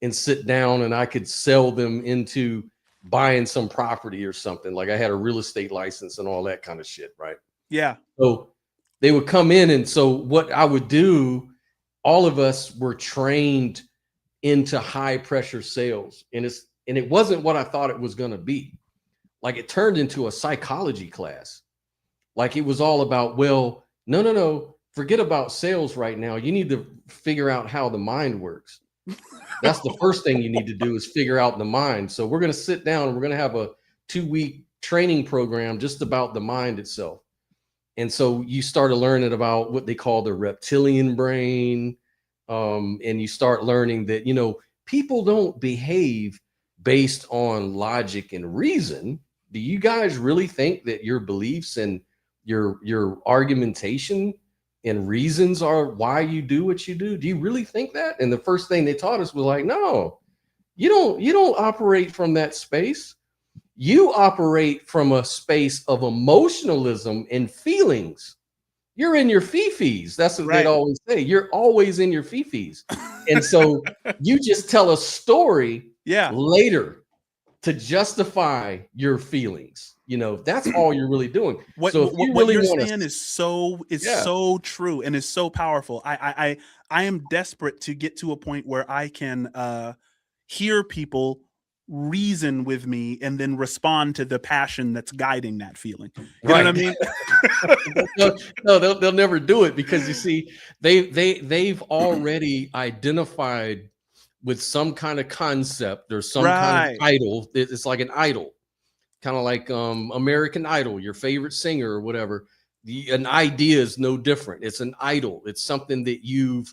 and sit down, and I could sell them into buying some property or something. Like I had a real estate license and all that kind of shit, right? Yeah. So they would come in, and so what I would do, all of us were trained into high pressure sales, and it wasn't what I thought it was going to be. Like it turned into a psychology class. Like it was all about, well, no, forget about sales right now. You need to figure out how the mind works. That's the first thing you need to do, is figure out the mind. So we're going to sit down and we're going to have a 2-week training program just about the mind itself. And so you started learning about what they call the reptilian brain. And you start learning that, people don't behave based on logic and reason, do you guys really think that your beliefs and your argumentation and reasons are why you do what you do? Do you really think that? And the first thing they taught us was like, no, you don't operate from that space. You operate from a space of emotionalism and feelings. You're in your fifis. That's what they'd always say. You're always in your fifis. And so you just tell a story later to justify your feelings. You know, that's all you're really doing. What you're saying is so true and is so powerful. I am desperate to get to a point where I can hear people reason with me and then respond to the passion that's guiding that feeling. You know what I mean? No, they'll never do it, because you see, they've already identified with some kind of concept or some kind of idol. It's like an idol, kind of like American Idol, your favorite singer or whatever. An idea is no different. It's an idol. It's something that you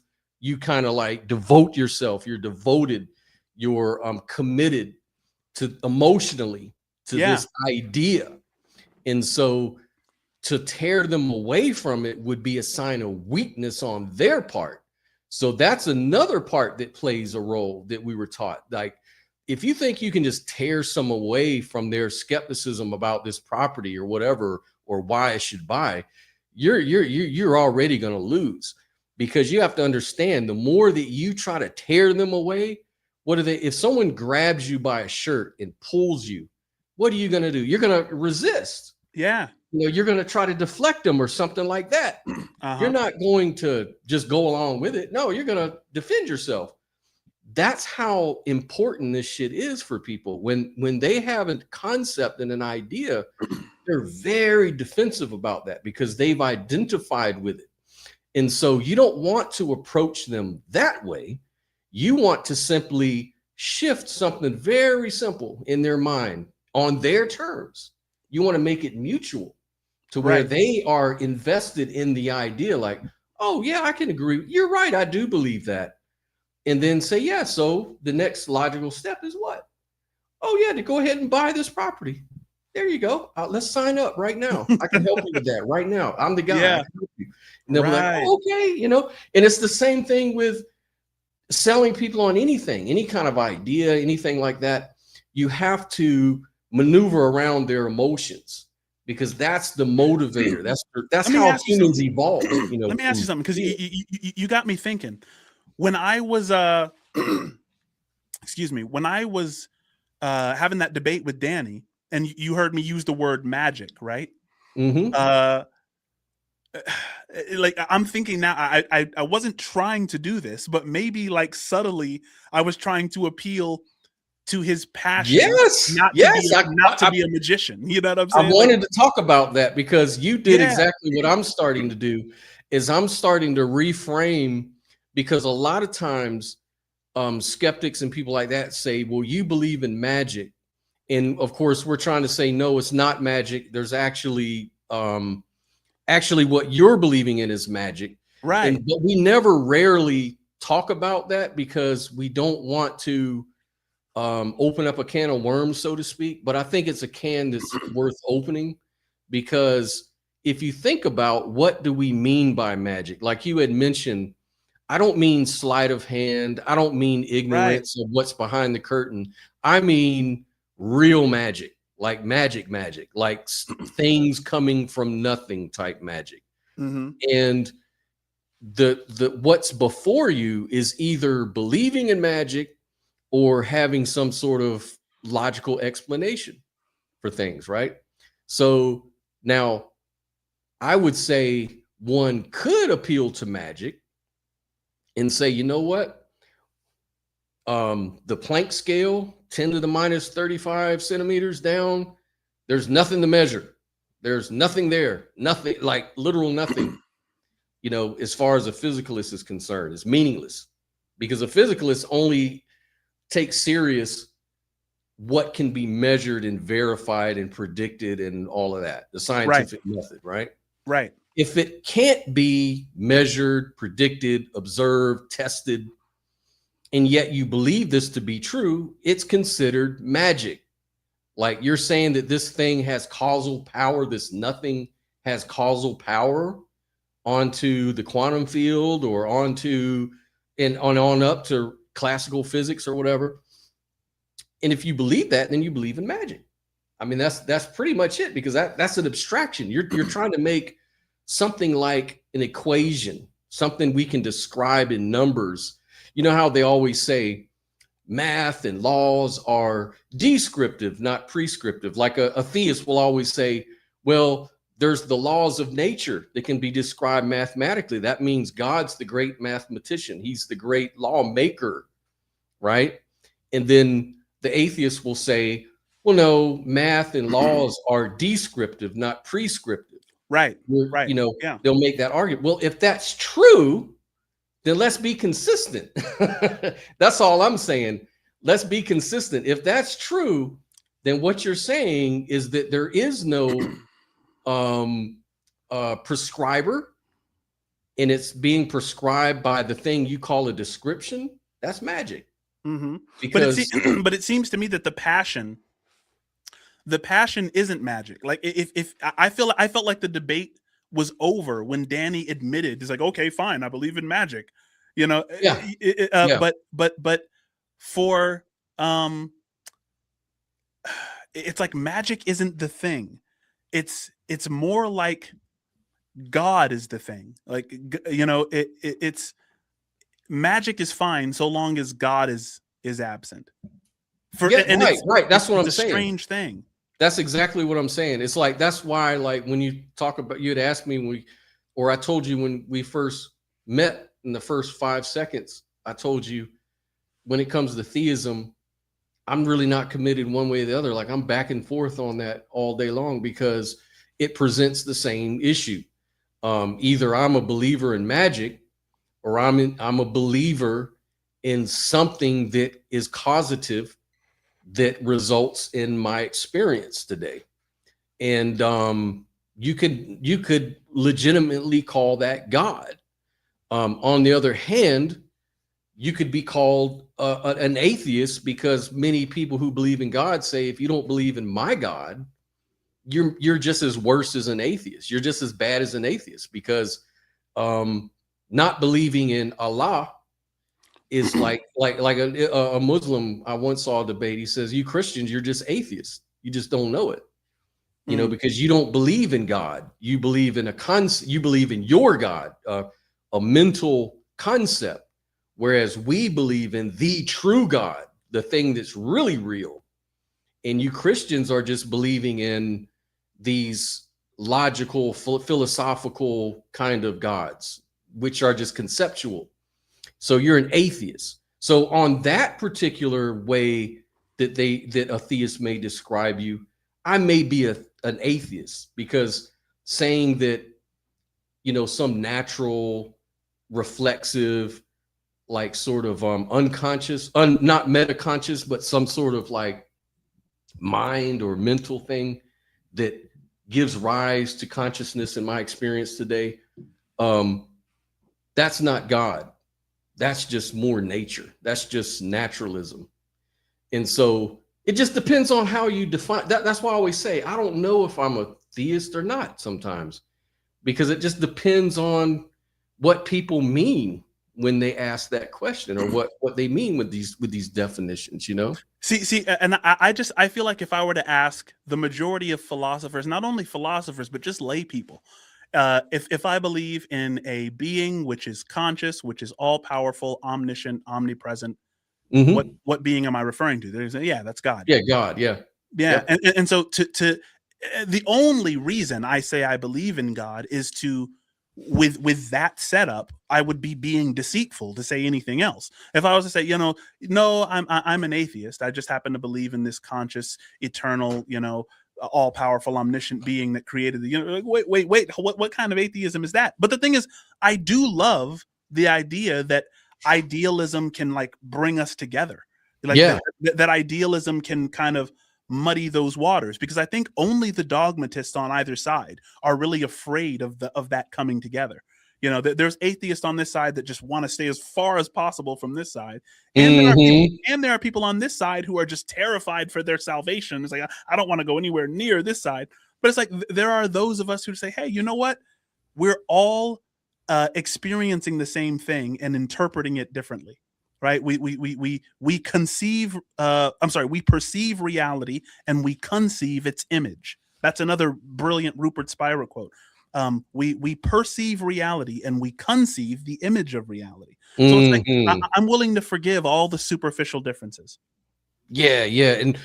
kind of like devote yourself. You're devoted. You're committed to emotionally to this idea. And so to tear them away from it would be a sign of weakness on their part. So that's another part that plays a role that we were taught. Like, if you think you can just tear someone away from their skepticism about this property or whatever, or why I should buy, you're already going to lose, because you have to understand, the more that you try to tear them away, what are they? If someone grabs you by a shirt and pulls you, what are you going to do? You're going to resist. Yeah. You know, you're going to try to deflect them or something like that. You're not going to just go along with it. No, you're going to defend yourself. That's how important this shit is for people. When they have a concept and an idea, they're very defensive about that because they've identified with it. And so you don't want to approach them that way. You want to simply shift something very simple in their mind on their terms. You want to make it mutual to where they are invested in the idea, like, oh yeah, I can agree. You're right. I do believe that. And then say, yeah, so the next logical step is what? Oh yeah, to go ahead and buy this property. There you go. Let's sign up right now. I can help you with that right now. I'm the guy. I can help you. And they'll be like, oh, okay, you know. And it's the same thing with selling people on anything, any kind of idea, anything like that. You have to maneuver around their emotions, because that's the motivator. That's how humans evolve. You know. Let me ask you something, because you got me thinking. When I was excuse me, when I was having that debate with Danny, and you heard me use the word magic, right? Mm-hmm. Like, I'm thinking now, I wasn't trying to do this, but maybe like subtly I was trying to appeal to his passion. Not to be a magician. You know what I'm saying? I wanted to talk about that, because you did exactly what I'm starting to do. Is I'm starting to reframe, because a lot of times skeptics and people like that say, well, you believe in magic. And of course, we're trying to say, no, it's not magic. There's actually what you're believing in is magic. Right. But we rarely talk about that, because we don't want to open up a can of worms, so to speak. But I think it's a can that's worth opening, because if you think about, what do we mean by magic? Like you had mentioned, I don't mean sleight of hand. I don't mean ignorance of what's behind the curtain. I mean real magic, like magic, like things coming from nothing type magic. Mm-hmm. And the what's before you is either believing in magic or having some sort of logical explanation for things, right? So now I would say one could appeal to magic and say, you know what? The Planck scale, 10 to the minus 35 centimeters down, there's nothing to measure. There's nothing there, nothing, like literal nothing, you know, as far as a physicalist is concerned. It's meaningless, because a physicalist only takes serious what can be measured and verified and predicted and all of that, the scientific method, right? Right. If it can't be measured, predicted, observed, tested, and yet you believe this to be true, it's considered magic. Like you're saying that this thing has causal power, this nothing has causal power onto the quantum field or onto and on up to classical physics or whatever. And if you believe that, then you believe in magic. I mean, that's pretty much it, because that's an abstraction. You're trying to make something like an equation, something we can describe in numbers. You know how they always say math and laws are descriptive, not prescriptive. Like a theist will always say, well, there's the laws of nature that can be described mathematically. That means God's the great mathematician. He's the great lawmaker, right? And then the atheist will say, well, no, math and laws are descriptive, not prescriptive. Right. Right. You know, yeah. They'll make that argument. Well, if that's true, then let's be consistent. That's all I'm saying. Let's be consistent. If that's true, then what you're saying is that there is no prescriber, and it's being prescribed by the thing you call a description. That's magic. Mm-hmm. Because but it seems to me that the passion isn't magic. Like if I felt like the debate was over when Danny admitted, he's like, okay, fine, I believe in magic, you know. Yeah. But for it's like magic isn't the thing. It's more like God is the thing. Like, you know, it's magic is fine so long as God is absent. Right. That's what I'm saying. It's a strange thing. That's exactly what I'm saying. It's like, that's why, like, when you talk about, you had asked me I told you when we first met in the first 5 seconds, I told you when it comes to theism, I'm really not committed one way or the other. Like, I'm back and forth on that all day long because it presents the same issue. Either I'm a believer in magic, or I'm a believer in something that is causative, that results in my experience today. And you could legitimately call that God. On the other hand, you could be called an atheist, because many people who believe in God say, if you don't believe in my God, you're just as worse as an atheist. You're just as bad as an atheist, because not believing in Allah is like a Muslim. I once saw a debate. He says, you Christians, you're just atheists. You just don't know it, you know, because you don't believe in God. You believe in you believe in your God, a mental concept, whereas we believe in the true God, the thing that's really real. And you Christians are just believing in these logical, philosophical kind of gods, which are just conceptual. So you're an atheist. So on that particular way that a theist may describe you, I may be an atheist, because saying that, you know, some natural, reflexive, like sort of unconscious, not metaconscious, but some sort of like mind or mental thing that gives rise to consciousness in my experience today, that's not God. That's just more nature. That's just naturalism. And so it just depends on how you define that. That's why I always say, I don't know if I'm a theist or not sometimes, because it just depends on what people mean when they ask that question, or what they mean with these definitions, you know? See, and I feel like if I were to ask the majority of philosophers, not only philosophers, but just lay people, if I believe in a being which is conscious, which is all powerful, omniscient, omnipresent, what being am I referring to? That's God. Yeah, God. Yeah. Yep. And so to the only reason I say I believe in God is to, with that setup, I would be being deceitful to say anything else. If I was to say, you know, no, I'm an atheist, I just happen to believe in this conscious, eternal, you know, all-powerful, omniscient being that created the universe. Wait, what kind of atheism is that? But the thing is, I do love the idea that idealism can like bring us together. Like that idealism can kind of muddy those waters, because I think only the dogmatists on either side are really afraid of that coming together. You know, there's atheists on this side that just want to stay as far as possible from this side, and there are people on this side who are just terrified for their salvation. It's like, I don't want to go anywhere near this side. But it's like there are those of us who say, hey, you know what? We're all experiencing the same thing and interpreting it differently, right? We conceive. We perceive reality and we conceive its image. That's another brilliant Rupert Spira quote. We perceive reality and we conceive the image of reality. So it's like I'm willing to forgive all the superficial differences. Yeah, and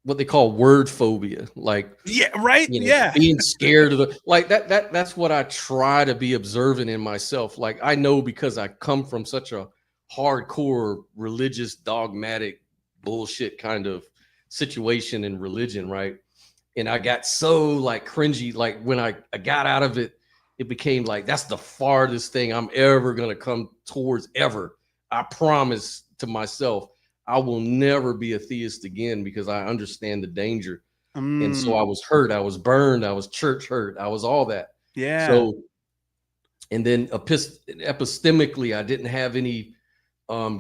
what they call word phobia, like being scared of the like that's what I try to be observant in myself. Like I know because I come from such a hardcore religious dogmatic bullshit kind of situation in religion, right? And I got so like cringy, like when I got out of it, it became like that's the farthest thing I'm ever gonna come towards ever. I promise to myself I will never be a theist again because I understand the danger. And so I was hurt, I was burned, I was church hurt, I was all that. Yeah. So, and then epistemically, I didn't have any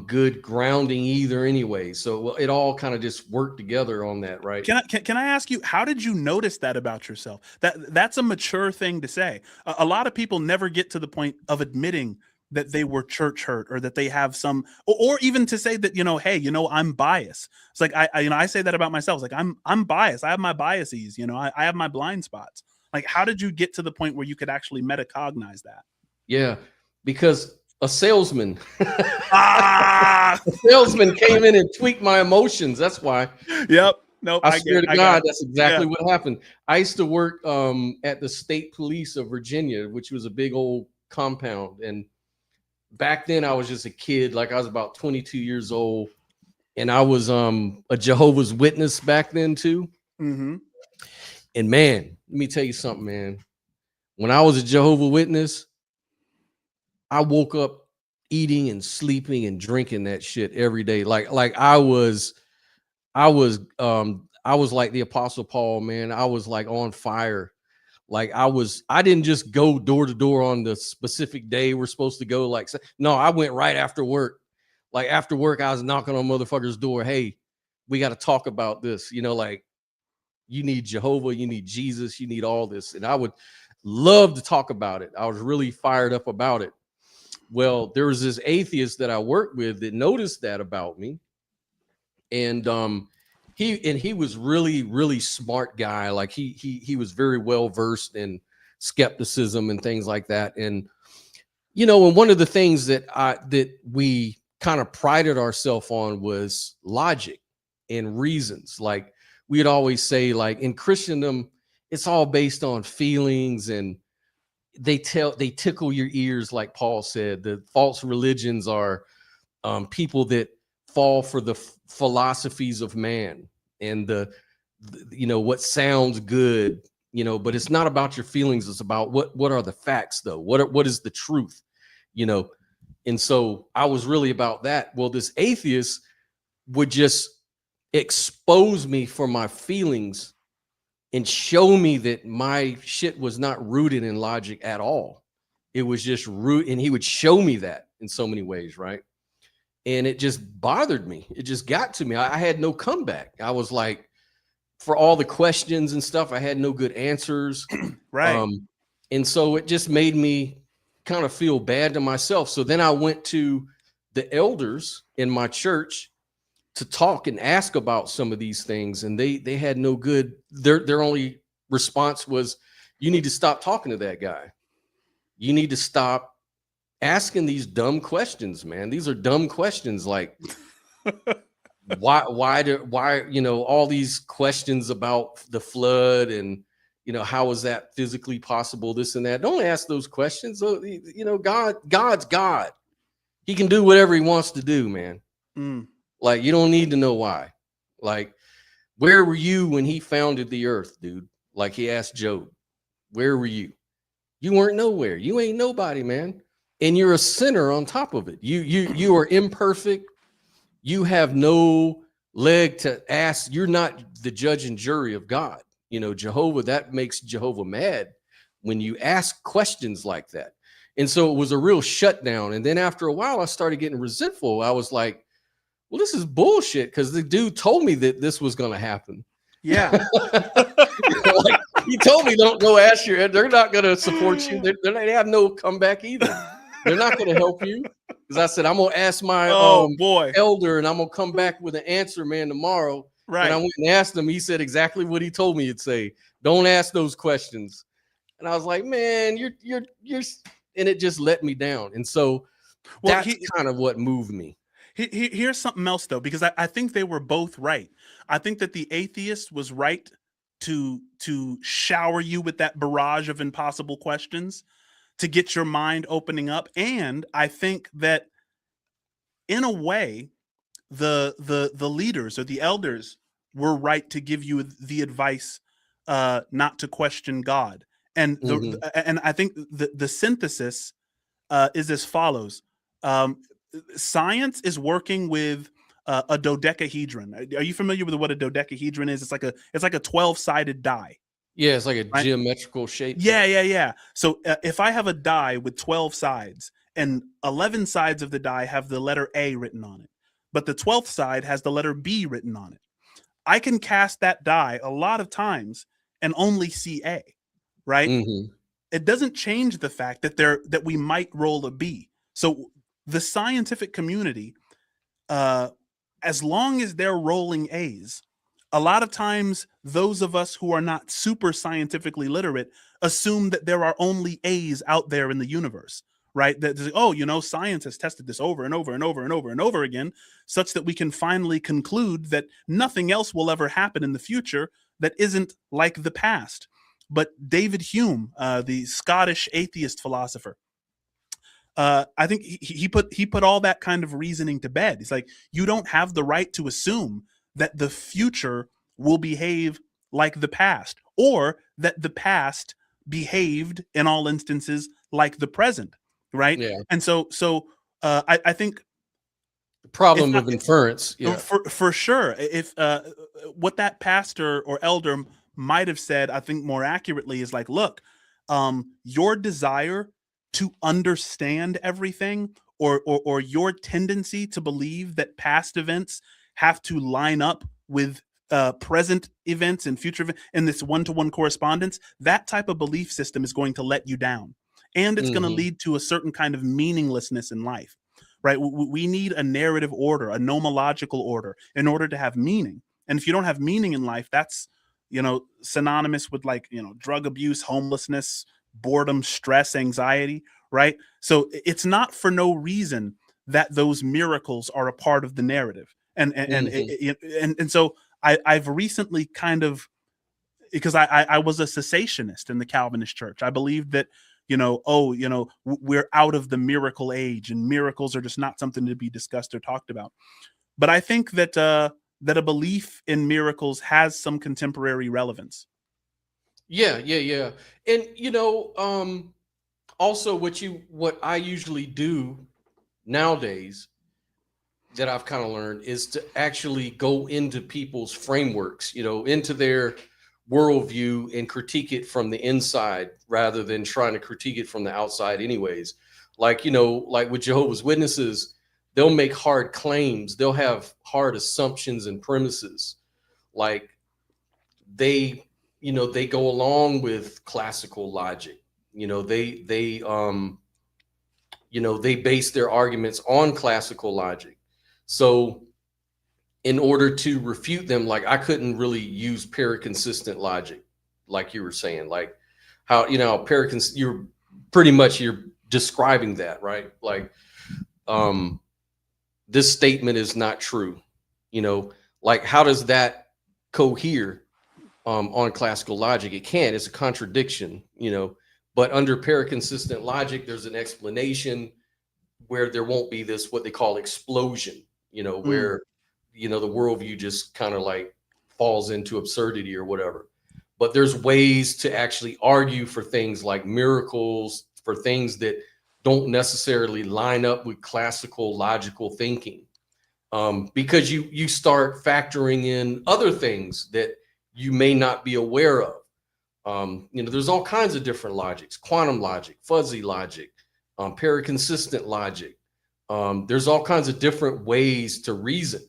good grounding either anyway. So it all kind of just worked together on that, right? Can I ask you, how did you notice that about yourself? That's a mature thing to say. A lot of people never get to the point of admitting that they were church hurt or that they have some, or even to say that, hey, I'm biased. It's like, I say that about myself. It's like, I'm biased. I have my biases, I have my blind spots. Like, how did you get to the point where you could actually metacognize that? Yeah, because a salesman, a salesman came in and tweaked my emotions. That's why. Yep. Nope. I swear to God, that's exactly what happened. I used to work at the state police of Virginia, which was a big old compound. And back then I was just a kid. Like I was about 22 years old. And I was a Jehovah's Witness back then too. Mm-hmm. And man, let me tell you something, man. When I was a Jehovah's Witness, I woke up eating and sleeping and drinking that shit every day. Like I was like the Apostle Paul, man. I was like on fire. Like I didn't just go door to door on the specific day we're supposed to go. Like, no, I went right after work. Like after work, I was knocking on motherfuckers' door. Hey, we got to talk about this. Like you need Jehovah, you need Jesus, you need all this. And I would love to talk about it. I was really fired up about it. Well, there was this atheist that I worked with that noticed that about me. And he was really, really smart guy. Like he was very well versed in skepticism and things like that. And and one of the things that we kind of prided ourselves on was logic and reasons. Like we'd always say, like in Christendom, it's all based on feelings, and they tickle your ears, like Paul said. The false religions are people that fall for the philosophies of man and the what sounds good, but it's not about your feelings. It's about what are the facts though? What is the truth? And so I was really about that. Well, this atheist would just expose me for my feelings and show me that my shit was not rooted in logic at all. It was just and he would show me that in so many ways, right? And it just bothered me. It just got to me. I had no comeback. I was like, for all the questions and stuff, I had no good answers. Right. And so it just made me kind of feel bad to myself. So then I went to the elders in my church to talk and ask about some of these things. And they had no good, their only response was, you need to stop talking to that guy. You need to stop asking these dumb questions, man. These are dumb questions. Like why all these questions about the flood and how is that physically possible, this and that. Don't ask those questions. God's God. He can do whatever he wants to do, man. Like you don't need to know why. Like, where were you when he founded the earth, dude? Like he asked Job, where were you? You weren't nowhere. You ain't nobody, man. And you're a sinner on top of it. You are imperfect. You have no leg to ask. You're not the judge and jury of God. Jehovah, that makes Jehovah mad when you ask questions like that. And so it was a real shutdown. And then after a while, I started getting resentful. I was like, well, this is bullshit, because the dude told me that this was going to happen. Yeah. Like, he told me, don't go ask your, they're not going to support you. They have no comeback either. They're not going to help you. Because I said, I'm going to ask my elder, and I'm going to come back with an answer, man, tomorrow. Right. And I went and asked him. He said exactly what he told me he'd say. Don't ask those questions. And I was like, man, you're, and it just let me down. And so that's kind of what moved me. Here's something else, though, because I think they were both right. I think that the atheist was right to shower you with that barrage of impossible questions to get your mind opening up. And I think that in a way, the leaders or the elders were right to give you the advice not to question God. And and I think the synthesis is as follows. Science is working with a dodecahedron. Are you familiar with what a dodecahedron is? It's like a 12-sided die. Yeah, it's like a geometrical shape. Yeah. So if I have a die with 12 sides and 11 sides of the die have the letter A written on it, but the 12th side has the letter B written on it, I can cast that die a lot of times and only see A, right? It doesn't change the fact that we might roll a B. So the scientific community, as long as they're rolling A's, a lot of times those of us who are not super scientifically literate assume that there are only A's out there in the universe, right? That, science has tested this over and over and over and over and over again, such that we can finally conclude that nothing else will ever happen in the future that isn't like the past. But David Hume, the Scottish atheist philosopher, I think he put all that kind of reasoning to bed. He's like, you don't have the right to assume that the future will behave like the past, or that the past behaved in all instances like the present, right? Yeah. And so I think the problem of inference, for sure. If what that pastor or elder might have said, I think more accurately, is like, look, your desire to understand everything, or your tendency to believe that past events have to line up with present events and future events in this one-to-one correspondence, that type of belief system is going to let you down. And it's going to lead to a certain kind of meaninglessness in life, right? We need a narrative order, a nomological order, in order to have meaning. And if you don't have meaning in life, that's, synonymous with drug abuse, homelessness, boredom, stress, anxiety, right? So it's not for no reason that those miracles are a part of the narrative. And so I've recently kind of, because I was a cessationist in the Calvinist church. I believed that, we're out of the miracle age and miracles are just not something to be discussed or talked about. But I think that that a belief in miracles has some contemporary relevance. Yeah. And also what I usually do nowadays that I've kind of learned is to actually go into people's frameworks, into their worldview and critique it from the inside rather than trying to critique it from the outside anyways. Like with Jehovah's Witnesses, they'll make hard claims. They'll have hard assumptions and premises. Like they go along with classical logic. They base their arguments on classical logic. So in order to refute them, like I couldn't really use paraconsistent logic, like you were saying, like how, you're describing that, right? Like, this statement is not true, like how does that cohere on classical logic? It can't. It's a contradiction, but under paraconsistent logic, there's an explanation where there won't be this, what they call explosion, where, the worldview just kind of like falls into absurdity or whatever. But there's ways to actually argue for things like miracles, for things that don't necessarily line up with classical logical thinking, because you start factoring in other things that you may not be aware of. There's all kinds of different logics: quantum logic, fuzzy logic, paraconsistent logic. There's all kinds of different ways to reason.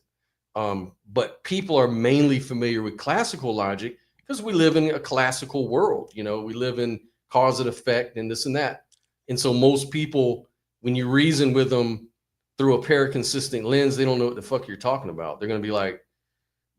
But people are mainly familiar with classical logic because we live in a classical world. You know, we live in cause and effect and this and that. And so most people, when you reason with them through a paraconsistent lens, they don't know what the fuck you're talking about. They're going to be like,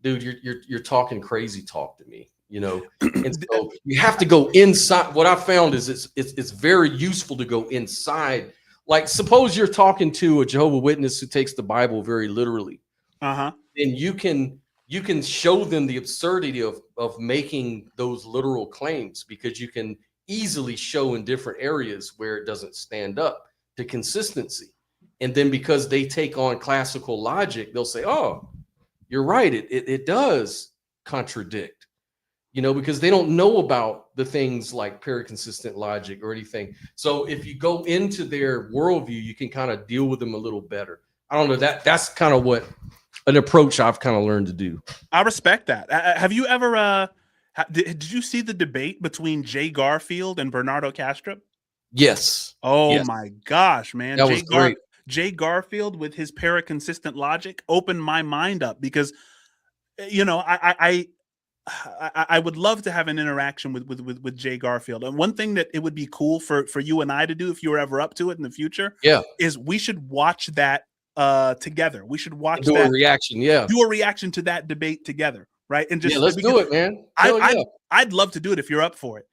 dude, you're talking crazy talk to me, you know? And so you have to go inside. What I found is it's very useful to go inside. Like, suppose you're talking to a Jehovah's Witness who takes the Bible very literally. Then you can show them the absurdity of making those literal claims, because you can easily show in different areas where it doesn't stand up to consistency. And then because they take on classical logic, they'll say, oh, you're right, it does contradict, you know, because they don't know about the things like paraconsistent logic or anything. So if you go into their worldview, you can kind of deal with them a little better. I don't know, that's kind of what an approach I've kind of learned to do. I respect that. Have you ever did you see the debate between Jay Garfield and Bernardo Kastrup? Yes. Oh yes. my gosh, man. That was great. Jay Garfield with his paraconsistent logic opened my mind up, because, you know, I would love to have an interaction with Jay Garfield. And one thing that it would be cool for you and I to do, if you were ever up to it in the future, is we should watch that together. We should watch do a reaction. Do a reaction to that debate together. Right. And just let's do it, man. I'd love to do it if you're up for it.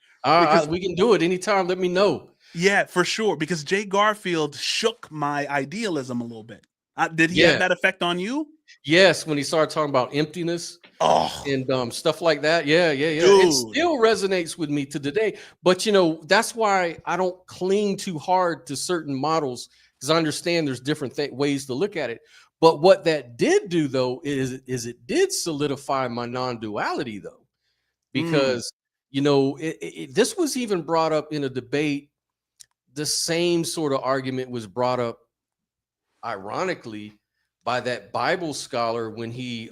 We can do it anytime. Let me know. Yeah, for sure. Because Jay Garfield shook my idealism a little bit. Did he have that effect on you? Yes, when he started talking about emptiness and stuff like that. Yeah. Dude. It still resonates with me to today. But, you know, that's why I don't cling too hard to certain models, because I understand there's different ways to look at it. But what that did do, though, is it did solidify my non-duality, though, because, you know, this was even brought up in a debate. The same sort of argument was brought up, ironically, by that Bible scholar when he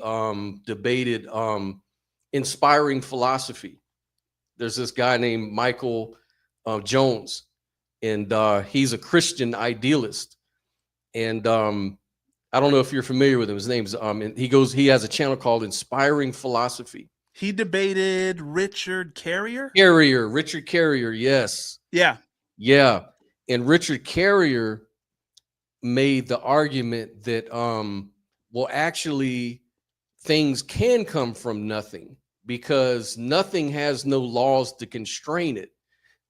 debated inspiring philosophy. There's this guy named Michael Jones, and he's a Christian idealist. And I don't know if you're familiar with him. His name's and he has a channel called Inspiring Philosophy. He debated Richard Carrier. Richard Carrier, yes. Yeah. And Richard Carrier made the argument that well, actually things can come from nothing, because nothing has no laws to constrain it.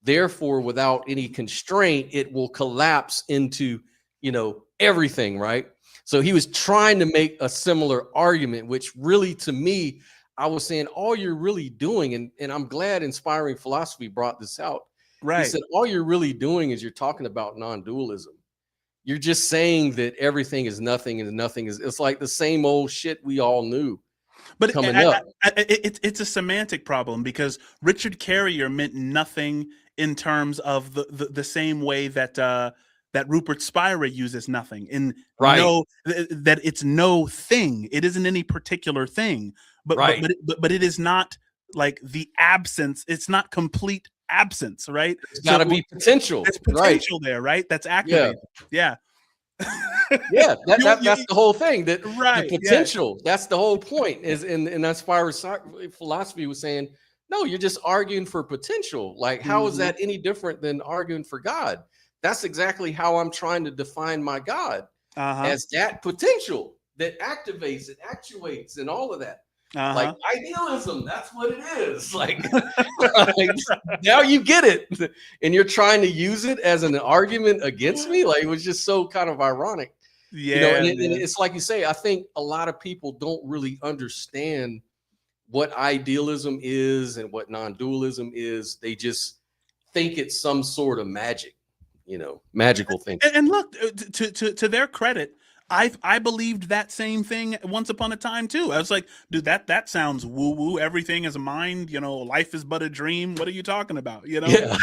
Therefore, without any constraint, it will collapse into, you know, everything, right? So he was trying to make a similar argument, which really, to me, I was saying, all you're really doing, and I'm glad Inspiring Philosophy brought this out. Right. He said, all you're really doing is you're talking about non-dualism. You're just saying that everything is nothing and nothing is, it's like the same old shit we all knew. But it's a semantic problem, because Richard Carrier meant nothing in terms of the same way that that Rupert Spira uses nothing in that it's no thing. It isn't any particular thing, but it is not like the absence. It's not complete absence, right? It's got to be potential. There's potential there, right? That's activated. Yeah. That's the whole thing. That the potential. That's the whole point. Is and that's why philosophy was saying, no, you're just arguing for potential. Like, how is that any different than arguing for God? That's exactly how I'm trying to define my God, as that potential that activates, it actuates, and all of that. Like idealism, that's what it is. Like, now you get it, and you're trying to use it as an argument against me. Like, it was just so kind of ironic, you know. And it's like you say, I think a lot of people don't really understand what idealism is and what non-dualism is. They just think it's some sort of magic, you know, magical thing. And look, to their credit, I believed that same thing once upon a time too. I was like, dude, that sounds woo woo. Everything is a mind, you know, life is but a dream. What are you talking about? You know? Yeah.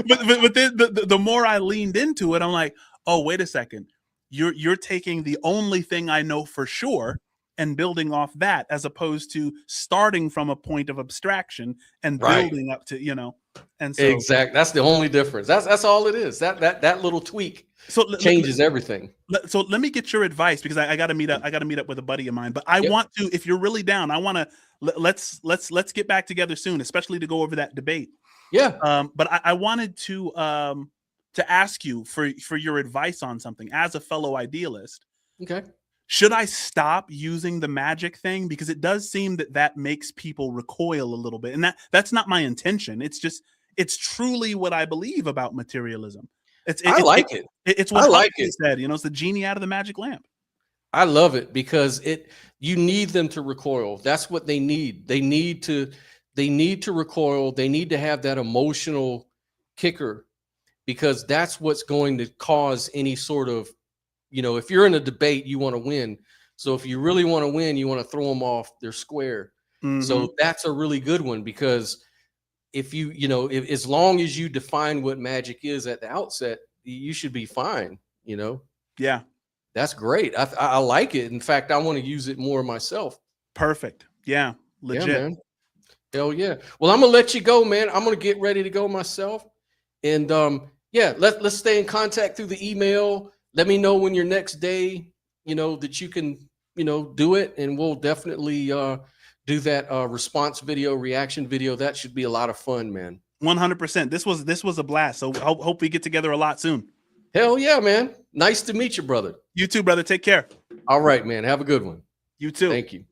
but the more I leaned into it, I'm like, oh, wait a second. You're taking the only thing I know for sure and building off that, as opposed to starting from a point of abstraction and Right. building up to, and so Exactly. That's the only difference. That's all it is. That little tweak changes everything. So let me get your advice, because I got to meet up. I got to meet up with a buddy of mine. But I want to, if you're really down, I want to let's get back together soon, especially to go over that debate. Yeah. But I wanted to ask you for your advice on something as a fellow idealist. Okay. Should I stop using the magic thing? Because it does seem that makes people recoil a little bit. And that's not my intention. It's truly what I believe about materialism. I like it. It's what Huxley said, it's the genie out of the magic lamp. I love it, because you need them to recoil. That's what they need. They need to recoil. They need to have that emotional kicker, because that's what's going to cause any sort of, if you're in a debate, you want to win. So if you really want to win, you want to throw them off their square. Mm-hmm. So that's a really good one, because if if as long as you define what magic is at the outset, you should be fine. Yeah, that's great. I like it. In fact, I want to use it more myself. Perfect. Yeah, legit. Yeah, man. Hell yeah. Well, I'm gonna let you go, man. I'm gonna get ready to go myself. And let's stay in contact through the email. Let me know when your next day, that you can, do it, and we'll definitely do that response video, reaction video. That should be a lot of fun, man. 100%. This was a blast. So hope we get together a lot soon. Hell yeah, man. Nice to meet you, brother. You too, brother. Take care. All right, man. Have a good one. You too. Thank you.